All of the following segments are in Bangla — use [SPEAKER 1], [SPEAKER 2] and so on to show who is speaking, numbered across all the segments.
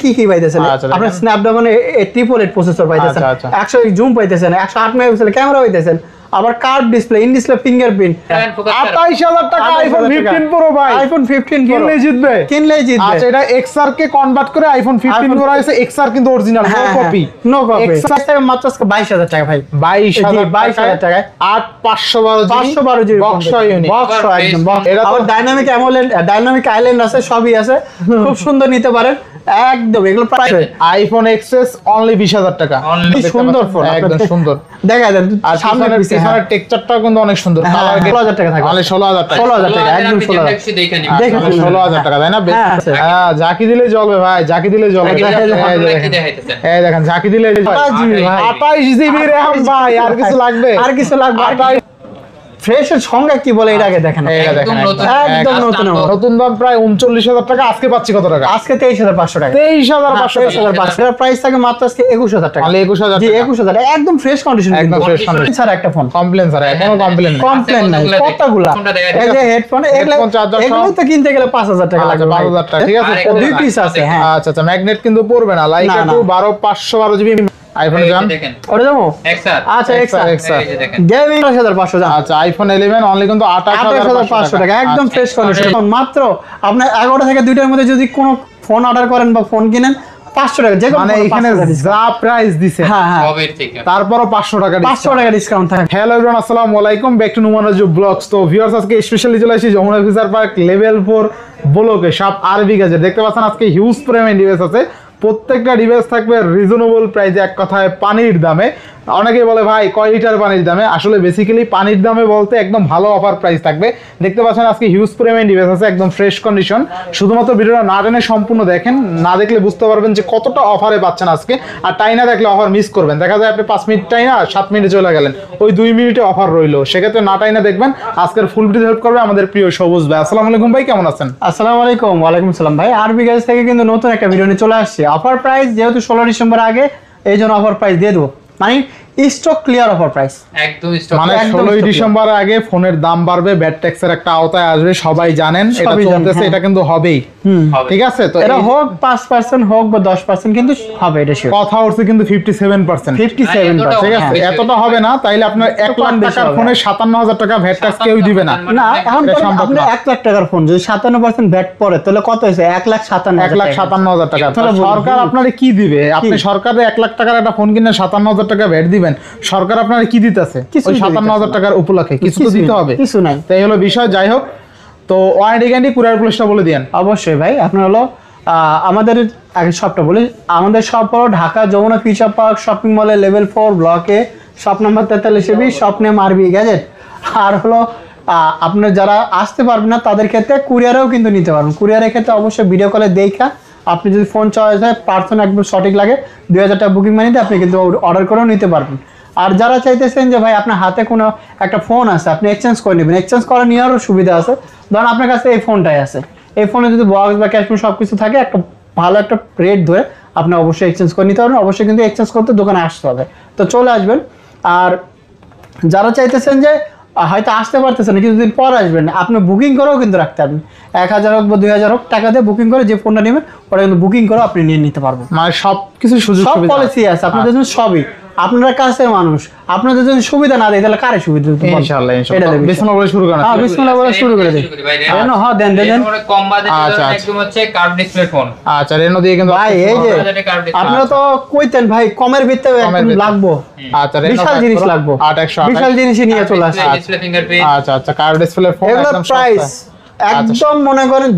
[SPEAKER 1] কি কি পাইতেছেন আপনার স্ন্যাপড্রাগন 888 প্রসেসর পাইতেছেন 100 জুম পাইতেছেন 108 মেগাপিক্সেল ক্যামেরা পাইতেছেন আবার curve display in display fingerprint
[SPEAKER 2] 28000 টাকা আইফোন 15 প্রো ভাই
[SPEAKER 1] আইফোন 15
[SPEAKER 2] কিনলেই জিতবে আচ্ছা এটা XR কে কনভার্ট করে আইফোন 15 করা হয়েছে XR কিন্তু অরিজিনাল নো কপি
[SPEAKER 1] XR থেকে মাত্র 22000 টাকা ভাই 22000 টাকায়
[SPEAKER 2] 8512 জিবি
[SPEAKER 1] বক্স একদম বক্স এটা আবার ডাইনামিক অ্যামোলেড ডাইনামিক আইল্যান্ড আছে সবই আছে খুব সুন্দর নিতে পারেন একদম এগুলো প্রাইস
[SPEAKER 2] আইফোন এক্সএস অনলি 20000 টাকা
[SPEAKER 1] সুন্দর ফোন
[SPEAKER 2] একদম সুন্দর
[SPEAKER 1] দেখা দেন
[SPEAKER 2] আর সামনের পিছনের টেক্সচারটাও কিন্তু অনেক সুন্দর কালার
[SPEAKER 1] 16000 টাকা থাকে
[SPEAKER 2] অনলি 16000 টাকা
[SPEAKER 1] 16000 টাকা একদম 16000
[SPEAKER 2] দেখেন 16000 টাকা তাই না হ্যাঁ জাকি দিলে জ্বলবে ভাই জাকি দিলে জ্বলবে এই দেখেন জাকি দিলে 28 জিবি র‍্যাম ভাই আর কিছু লাগবে
[SPEAKER 1] ফ্রেশের সংজ্ঞা কি বলে এর আগে দেখেন একদম
[SPEAKER 2] নতুন দাম প্রায় 39000 টাকা আজকে পাচ্ছি কত টাকা
[SPEAKER 1] আজকে 23500 টাকা
[SPEAKER 2] 23500
[SPEAKER 1] টাকা প্রাইস থাকে মাত্র আজকে 21000 টাকা
[SPEAKER 2] 21000
[SPEAKER 1] জি 21000 একদম ফ্রেশ কন্ডিশন
[SPEAKER 2] একদম ফ্রেশ কন্ডিশন
[SPEAKER 1] স্যার একটা ফোন
[SPEAKER 2] কমপ্লেন স্যার কোনো কমপ্লেন
[SPEAKER 1] নাই কতগুলা এই যে হেডফোন এগুলো তো কিনতে গেলে 5000 টাকা লাগবে
[SPEAKER 2] 5000 টাকা ঠিক আছে
[SPEAKER 1] দুই পিস আছে হ্যাঁ
[SPEAKER 2] আচ্ছা ম্যাগনেট কিন্তু পড়বে না লাইক একটু 12512 জিবি আইফোন জান
[SPEAKER 1] ওরে দাও
[SPEAKER 3] XR
[SPEAKER 1] আচ্ছা XR
[SPEAKER 3] এই দেখেন
[SPEAKER 1] গেমিং 18500 জান
[SPEAKER 2] আচ্ছা আইফোন 11 অনলি কিন্তু
[SPEAKER 1] 28500 টাকা একদম ফ্রেশ কন্ডিশন মাত্র আপনি 11টা থেকে 2টার মধ্যে যদি কোনো ফোন অর্ডার করেন বা ফোন কিনেন 500 টাকা যে
[SPEAKER 2] মানে এখানে যা প্রাইস দিছে
[SPEAKER 1] হ্যাঁ
[SPEAKER 2] তারপরও 500 টাকা
[SPEAKER 1] ডিসকাউন্ট থাকে
[SPEAKER 2] হ্যালো এভরিওয়ান আসসালামু আলাইকুম back to Numan Raju blogs তো ভিউয়ার্স আজকে স্পেশালি চলে আসি যমুনা ফিচার পার্ক লেভেল 4 ব্লকে সব আরবি গাজে দেখতে পাচ্ছেন আজকে হিউজ পরিমাণ ডিভাইস আছে প্রত্যেকটা ডিভাইস থাকবে রিজনেবল প্রাইসে এক কথায় পানির দামে অনেকেই বলে ভাই কয় লিটার পানির দামে আসলে বেসিক্যালি পানির দামে বলতে একদম ভালো অফার প্রাইস থাকবে দেখতে পাচ্ছেন আজকে হিউজ পরিমাণ ডিভাইস আছে একদম ফ্রেশ কন্ডিশন শুধুমাত্র ভিডিওটা না টেনে সম্পূর্ণ দেখেন না দেখলে বুঝতে পারবেন যে কতটা অফারে পাচ্ছেন আজকে আর টাইনা দেখলে অফার মিস করবেন দেখা যায় আপনি 5 মিনিট টাইনা 7 মিনিটে চলে গেলেন ওই 2 মিনিটে অফার রইলো সেক্ষেত্রে না টাইনা দেখবেন আজকের ফুল ভিডিও হেল্প করবে আমাদের প্রিয় সবুজ ভাই আসসালামু আলাইকুম ভাই কেমন আছেন
[SPEAKER 1] আসসালামু আলাইকুম ওয়া আলাইকুম সালাম ভাই আরবি গাজ থেকে কিন্তু নতুন একটা ভিডিও নিয়ে চলে আসছে অফার প্রাইস যেহেতু 16 ডিসেম্বর আগে এইজন্য অফার প্রাইস দিয়ে দেব মানে স্টক ক্লিয়ার অফার প্রাইস
[SPEAKER 3] একদম স্টক
[SPEAKER 2] মানে 16 ডিসেম্বর আগে ফোনের দাম বাড়বে ব্যাট ট্যাক্সের একটা আওতায় আসবে সবাই জানেন এটা চলতেছে এটা কিন্তু হবেই ঠিক আছে তো
[SPEAKER 1] এটা হোক 5% হোক বা 10% কিন্তু হবে এটা শিওর
[SPEAKER 2] কথা উঠছে কিন্তু 57% ঠিক আছে এতটা হবে না তাইলে আপনার 1 লাখ টাকার ফোনে 57000 টাকা ভ্যাট ট্যাক্স কেউ দিবে না
[SPEAKER 1] না এখন আপনি 1 লাখ টাকার ফোন যদি 57% ভ্যাট পড়ে তাহলে কত হইছে
[SPEAKER 2] 1,57,000 টাকা তাহলে সরকার আপনারে কি দিবে আপনি সরকারে 1 লাখ টাকার একটা ফোন কিনে 57000 টাকা ভ্যাট দিবেন সরকার আপনারে কি দিতেছে ওই 57000 টাকার উপলক্ষে কিছু তো দিতে হবে
[SPEAKER 1] কিছু নাই
[SPEAKER 2] তাই হলো বিষয় যাই হোক তো ওয়ারেন্টি গ্যারান্টি কুরিয়ার প্লেসটা বলে দেন
[SPEAKER 1] অবশ্যই ভাই আপনার হলো আমাদের আগে শপটা বলি আমাদের শপ হলো Dhaka Jamuna Future Park shopping মলে লেভেল 4 ব্লকে shop number 43 shop name RB gadget আর হলো আপনারা যারা আসতে পারবেন না তাদের ক্ষেত্রে কুরিয়ারেও কিন্তু নিতে পারবেন কুরিয়ারের ক্ষেত্রে অবশ্যই ভিডিও কলে দেখা আপনি যদি ফোন চয়েস হয় পার্সন একদম সঠিক লাগে 2000 টাকা বুকিং মানি দিয়ে আপনি কিন্তু অর্ডার করেও নিতে পারবেন আর যারা চাইতেছেন যে ভাই আপনার হাতে কোনো একটা ফোন আছে আপনি এক্সচেঞ্জ করে নেবেন এক্সচেঞ্জ করা নেওয়ারও সুবিধা আছে ধরুন আপনার কাছে এই ফোনটাই আছে এই ফোনে যদি বক্স বা ক্যাশ সব কিছু থাকে একটা ভালো একটা রেট ধরে আপনি অবশ্যই এক্সচেঞ্জ করে নিতে পারবেন অবশ্যই কিন্তু এক্সচেঞ্জ করতে দোকানে আসতে হবে তো চলে আসবেন আর যারা চাইতেছেন যে হয়তো আসতে পারতেছেন না কিছুদিন পর আসবেন আপনি বুকিং করেও কিন্তু রাখতে পারবেন 1000 হোক বা 2000 হোক টাকা দিয়ে বুকিং করে যে ফোনটা নেবেন ওটা কিন্তু বুকিং করে আপনি নিয়ে নিতে পারবেন
[SPEAKER 2] মানে সব কিছু সুযোগ সুবিধা
[SPEAKER 1] পলিসি আছে আপনাদের জন্য সবই আপনারা কাছের মানুষ আপনাদের যদি সুবিধা না দেয় তাহলে কারে সুবিধা দিতে
[SPEAKER 2] ইনশাআল্লাহ বিসমিল্লাহ বলে শুরু করেন
[SPEAKER 1] বিসমিল্লাহ বলে শুরু করে দেই রেনো হ্যাঁ দেন
[SPEAKER 3] কম বাজেটে একদম হচ্ছে কার্ভ ডিসপ্লে ফোন
[SPEAKER 2] আচ্ছা রেনো দিয়ে কিন্তু
[SPEAKER 1] ভাই এই যে আপনারা তো কইতেন ভাই কমের ভিতরে একদম লাগবো
[SPEAKER 2] আচ্ছা
[SPEAKER 1] বিশাল জিনিস লাগবো
[SPEAKER 2] 800
[SPEAKER 1] বিশাল জিনিস নিয়ে চলে আসে
[SPEAKER 3] ডিসপ্লে ফিঙ্গারপ্রিন্ট
[SPEAKER 2] আচ্ছা কার্ভ ডিসপ্লে ফোন
[SPEAKER 1] একদম প্রাইস একদম মনে করেন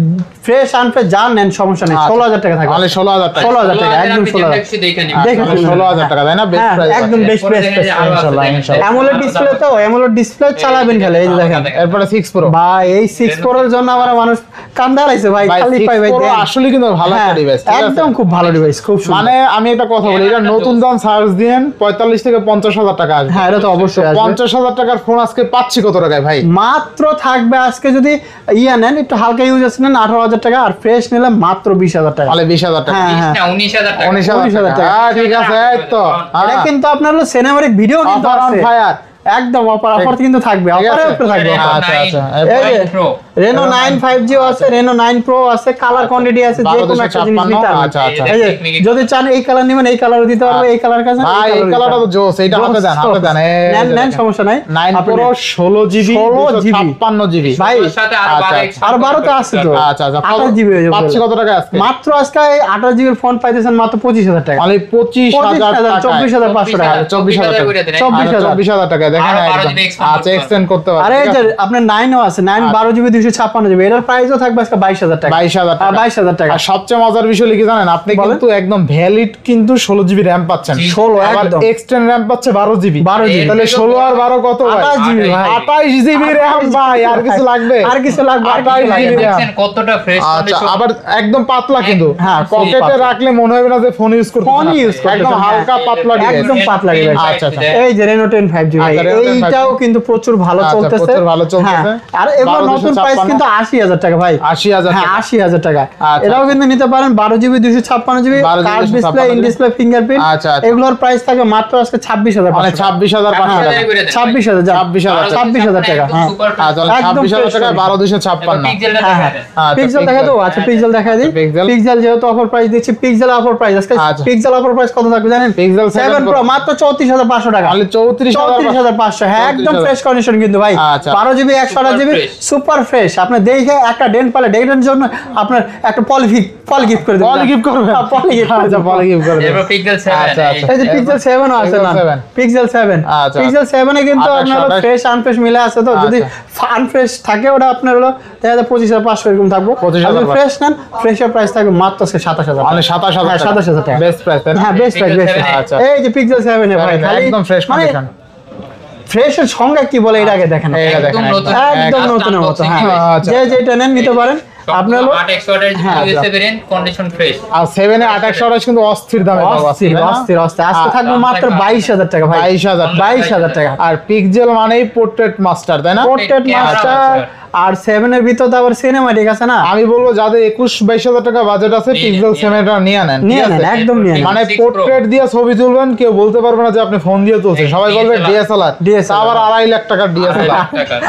[SPEAKER 1] ফ্রেশ আনফ্রেশ যা নেন সমস্যা নেই 16000 টাকা থাকে
[SPEAKER 2] মানে 16000 টাকা
[SPEAKER 1] 16000 টাকা একদম
[SPEAKER 2] 16000 টাকা তাই না বেস্ট প্রাইস
[SPEAKER 1] একদম বেস্ট প্রাইস ইনশাআল্লাহ অ্যামোলেড ডিসপ্লে তো অ্যামোলেড ডিসপ্লে চালাবেন খালি এই যে দেখেন
[SPEAKER 2] এরপরে 6 প্রো
[SPEAKER 1] ভাই এই 6 প্রোর জন্য আমার মানুষ কান্দালাইছে ভাই খালি পাই ভাই
[SPEAKER 2] আসলে কিন্তু ভালো একটা ডিভাইস
[SPEAKER 1] একদম খুব ভালো ডিভাইস খুব সুন্দর
[SPEAKER 2] মানে আমি একটা কথা বলি এটা নতুন দাম সার্চ দেন 45 থেকে 50000 টাকা আসবে
[SPEAKER 1] হ্যাঁ এটা তো অবশ্যই আসবে
[SPEAKER 2] 50000 টাকার ফোন আজকে পাচ্ছি কত টাকায় ভাই
[SPEAKER 1] মাত্র থাকবে আজকে যদি নেন একটু হালকা ইউজ আছে নেন 18000 টাকা আর ফ্রেশ নিলে মাত্র 20000 টাকা
[SPEAKER 2] তাহলে 20000 টাকা
[SPEAKER 1] হ্যাঁ
[SPEAKER 3] 19000 টাকা
[SPEAKER 2] ঠিক আছে এই তো
[SPEAKER 1] এটা কিন্তু আপনার হলো সিনেমাটিক ভিডিও কিন্তু আছে
[SPEAKER 2] ফায়ার
[SPEAKER 1] একদম অফার কিন্তু থাকবে অফারে উপরে থাকবে
[SPEAKER 2] আচ্ছা
[SPEAKER 1] এই যে Reno 9 5G আছে, Reno 9 Pro আছে, কালার কোয়ান্টিটি আছে, যে কোনো একটা জিনিস নিতে পারবেন।
[SPEAKER 2] আচ্ছা আচ্ছা,
[SPEAKER 1] এই যে যদি চান এই কালার নেবেন, এই কালারও দিতে পারবে, এই কালার কাছে
[SPEAKER 2] ভাই এই কালারটা তো জোস, এইটা হাতে দেন, হাতে দেন।
[SPEAKER 1] নেন সমস্যা নাই।
[SPEAKER 2] 9 Pro 16GB 256GB
[SPEAKER 1] ভাই
[SPEAKER 3] ওর সাথে আর
[SPEAKER 2] আচ্ছা,
[SPEAKER 3] 12
[SPEAKER 1] আর 12 তো আছে তো।
[SPEAKER 2] আচ্ছা আচ্ছা,
[SPEAKER 1] 28GB হয়ে যাবে।
[SPEAKER 2] পাচ্ছি কত টাকা আজকে?
[SPEAKER 1] মাত্র আজকে 28GB এর ফোন পাইতেছেন মাত্র 25000 টাকা।
[SPEAKER 2] মানে 25000 টাকা,
[SPEAKER 1] 24500 টাকা।
[SPEAKER 2] 24000
[SPEAKER 3] করে দেন।
[SPEAKER 2] 24000 টাকা দেখেন
[SPEAKER 3] আরো 12
[SPEAKER 2] একদম।
[SPEAKER 3] GB extend
[SPEAKER 2] আচ্ছা
[SPEAKER 3] করতে
[SPEAKER 2] এক্সটেন্ড করতে পারবেন।
[SPEAKER 1] আরে এই যে আপনার 9 ও আছে, 9 12GB 256GB, এটার প্রাইসও থাকবে আজকে 22000 টাকা।
[SPEAKER 2] 22000 টাকা।
[SPEAKER 1] 22000 টাকা।
[SPEAKER 2] আর সবচেয়ে মজার বিষয় কি জানেন, আপনি
[SPEAKER 1] বলেন।
[SPEAKER 2] কিন্তু একদম ভ্যালিড কিন্তু 16GB র‍্যাম পাচ্ছেন,
[SPEAKER 1] 16
[SPEAKER 2] আবার
[SPEAKER 1] একদম।
[SPEAKER 2] এক্সটেন্ড র‍্যাম পাচ্ছে 12GB।
[SPEAKER 1] 12GB।
[SPEAKER 2] তাহলে 16 আর 12 কত ভাই?
[SPEAKER 1] 28GB ভাই।
[SPEAKER 2] 28GB র‍্যাম ভাই, আর কিছু লাগবে?
[SPEAKER 1] আর কিছু লাগবে?
[SPEAKER 2] 28GB RAM।
[SPEAKER 3] দেখছেন কতটা ফ্রেশ
[SPEAKER 2] আচ্ছা, আবার একদম পাতলা কিন্তু,
[SPEAKER 1] হ্যাঁ,
[SPEAKER 2] পকেটে
[SPEAKER 1] পাতলা।
[SPEAKER 2] রাখলে মনে হবে না যে ফোন ইউজ করতে,
[SPEAKER 1] ফোন ইউজ করতে
[SPEAKER 2] একদম হালকা পাতলা ডিভাইস।
[SPEAKER 1] একদম পাতলা ডিভাইস।
[SPEAKER 2] আচ্ছা আচ্ছা।
[SPEAKER 1] এই যে Reno 10 5G ভাই,
[SPEAKER 2] আচ্ছা, Reno 10 5G
[SPEAKER 1] এইটাও কিন্তু প্রচুর ভালো
[SPEAKER 2] আচ্ছা,
[SPEAKER 1] চলতেছে।
[SPEAKER 2] প্রচুর ভালো চলতেছে।
[SPEAKER 1] হ্যাঁ, আর এগুলো নতুন প্রাইস
[SPEAKER 2] 1256
[SPEAKER 1] কিন্তু 80000 টাকা ভাই।
[SPEAKER 2] 80000
[SPEAKER 1] হ্যাঁ,
[SPEAKER 2] টাকা।
[SPEAKER 1] 80000 টাকা।
[SPEAKER 2] আচ্ছা,
[SPEAKER 1] এটাও কিন্তু নিতে পারেন 12GB 256GB,
[SPEAKER 2] 12GB
[SPEAKER 1] card display, in display fingerprint.
[SPEAKER 2] আচ্ছা, আচ্ছা।
[SPEAKER 1] এগুলোর প্রাইস থাকে মাত্র আজকে 26500
[SPEAKER 2] মানে
[SPEAKER 1] টাকা।
[SPEAKER 2] 26500 টাকা।
[SPEAKER 1] 26000 যা।
[SPEAKER 2] 26000
[SPEAKER 1] 26000 টাকা। হ্যাঁ।
[SPEAKER 2] আচ্ছা,
[SPEAKER 1] একদম
[SPEAKER 2] 26000 টাকা,
[SPEAKER 1] fresh
[SPEAKER 2] 12256।
[SPEAKER 1] হ্যাঁ, হ্যাঁ।
[SPEAKER 2] আচ্ছা,
[SPEAKER 1] পিক্সেল দেখা
[SPEAKER 2] Pixel।
[SPEAKER 1] দেবো? আচ্ছা, পিক্সেল দেখা দিই।
[SPEAKER 2] Pixel।
[SPEAKER 1] পিক্সেল যেহেতু অফার প্রাইস দিচ্ছি, পিক্সেল অফার প্রাইস আজকে।
[SPEAKER 2] আচ্ছা।
[SPEAKER 1] পিক্সেল অফার প্রাইস কত থাকবে জানেন?
[SPEAKER 2] Pixel 7
[SPEAKER 1] 7 Pro মাত্র 34500 টাকা।
[SPEAKER 2] তাহলে
[SPEAKER 1] 34500। হ্যাঁ, একদম ফ্রেশ কন্ডিশন কিন্তু ভাই।
[SPEAKER 2] আচ্ছা।
[SPEAKER 1] 12GB 128GB super fresh. আপনি দেখে একটা ডেন্ট পালে ডেন্টের জন্য আপনার একটা পলি গিফট করে দেবেন।
[SPEAKER 2] পলি গিফট করবেন?
[SPEAKER 1] পলি গিফট করে
[SPEAKER 2] আচ্ছা,
[SPEAKER 1] দেবেন।
[SPEAKER 2] পলি গিফট করে দেবেন।
[SPEAKER 3] এরপর পিক্সেল 7
[SPEAKER 2] আচ্ছা, আচ্ছা।
[SPEAKER 1] এই যে পিক্সেল 7 ও আছে না?
[SPEAKER 2] Pixel 7
[SPEAKER 1] pixel 7।
[SPEAKER 2] আচ্ছা।
[SPEAKER 1] পিক্সেল 7 এ কিন্তু
[SPEAKER 2] 28,
[SPEAKER 1] আপনার
[SPEAKER 2] 28
[SPEAKER 1] ফ্রেশ আনফ্রেশ মিলে আছে তো, যদি আনফ্রেশ থাকে ওটা আপনার হলো 25500 এরকম থাকবে।
[SPEAKER 2] 25500
[SPEAKER 1] যদি ফ্রেশ নেন, ফ্রেশের প্রাইস থাকবে মাত্র 27000
[SPEAKER 2] মানে 27000
[SPEAKER 1] হ্যাঁ, 27000 টাকা।
[SPEAKER 2] বেস্ট প্রাইস তাই না?
[SPEAKER 1] হ্যাঁ, বেস্ট প্রাইস, বেস্ট।
[SPEAKER 2] আচ্ছা।
[SPEAKER 1] এই যে পিক্সেল 7 এ ভাই খালি
[SPEAKER 2] একদম ফ্রেশ
[SPEAKER 1] মানে
[SPEAKER 2] কন্ডিশন।
[SPEAKER 1] ফ্রেশের সংজ্ঞা কি বলে এর আগে দেখেন।
[SPEAKER 2] এইটা দেখেন,
[SPEAKER 3] একদম নতুন।
[SPEAKER 1] একদম নতুনের মতো। হ্যাঁ,
[SPEAKER 2] আচ্ছা।
[SPEAKER 1] যেটা নেন নিতে পারেন। আপনার হলো
[SPEAKER 3] 8 ওয়াটের ইউএসএ ভেরিয়েন্ট, কন্ডিশন ফ্রেশ।
[SPEAKER 2] আর 7 এ 2828 কিন্তু অস্থির দামে পাবো
[SPEAKER 1] অস্থির অস্থির অস্থির। আজকে থাকবে মাত্র 22000 টাকা ভাই। 22000 টাকা।
[SPEAKER 2] আর পিক্সেল মানেই পোর্ট্রেট মাস্টার তাই না?
[SPEAKER 1] Portrait
[SPEAKER 3] camera
[SPEAKER 1] master.
[SPEAKER 3] আছে।
[SPEAKER 1] আর 7 এর ভিতর তো আবার সিনেমাটিক আছে না?
[SPEAKER 2] আমি বলবো যাদের 21-22000 টাকা বাজেট আছে পিক্সেল 7টা নিয়ে নেন।
[SPEAKER 1] নিয়ে
[SPEAKER 2] ঠিক
[SPEAKER 1] নেন,
[SPEAKER 2] আছে?
[SPEAKER 1] একদম নিয়ে নেন।
[SPEAKER 2] মানে
[SPEAKER 3] 6 Pro।
[SPEAKER 2] পোর্ট্রেট দিয়ে ছবি তুলবেন, কেউ বলতে পারবে না যে আপনি ফোন দিয়ে তুলছেন, সবাই বলবে
[SPEAKER 3] DSLR
[SPEAKER 2] ডিএসএলআর। আবার 2.5 লাখ টাকার ডিএসএলআর।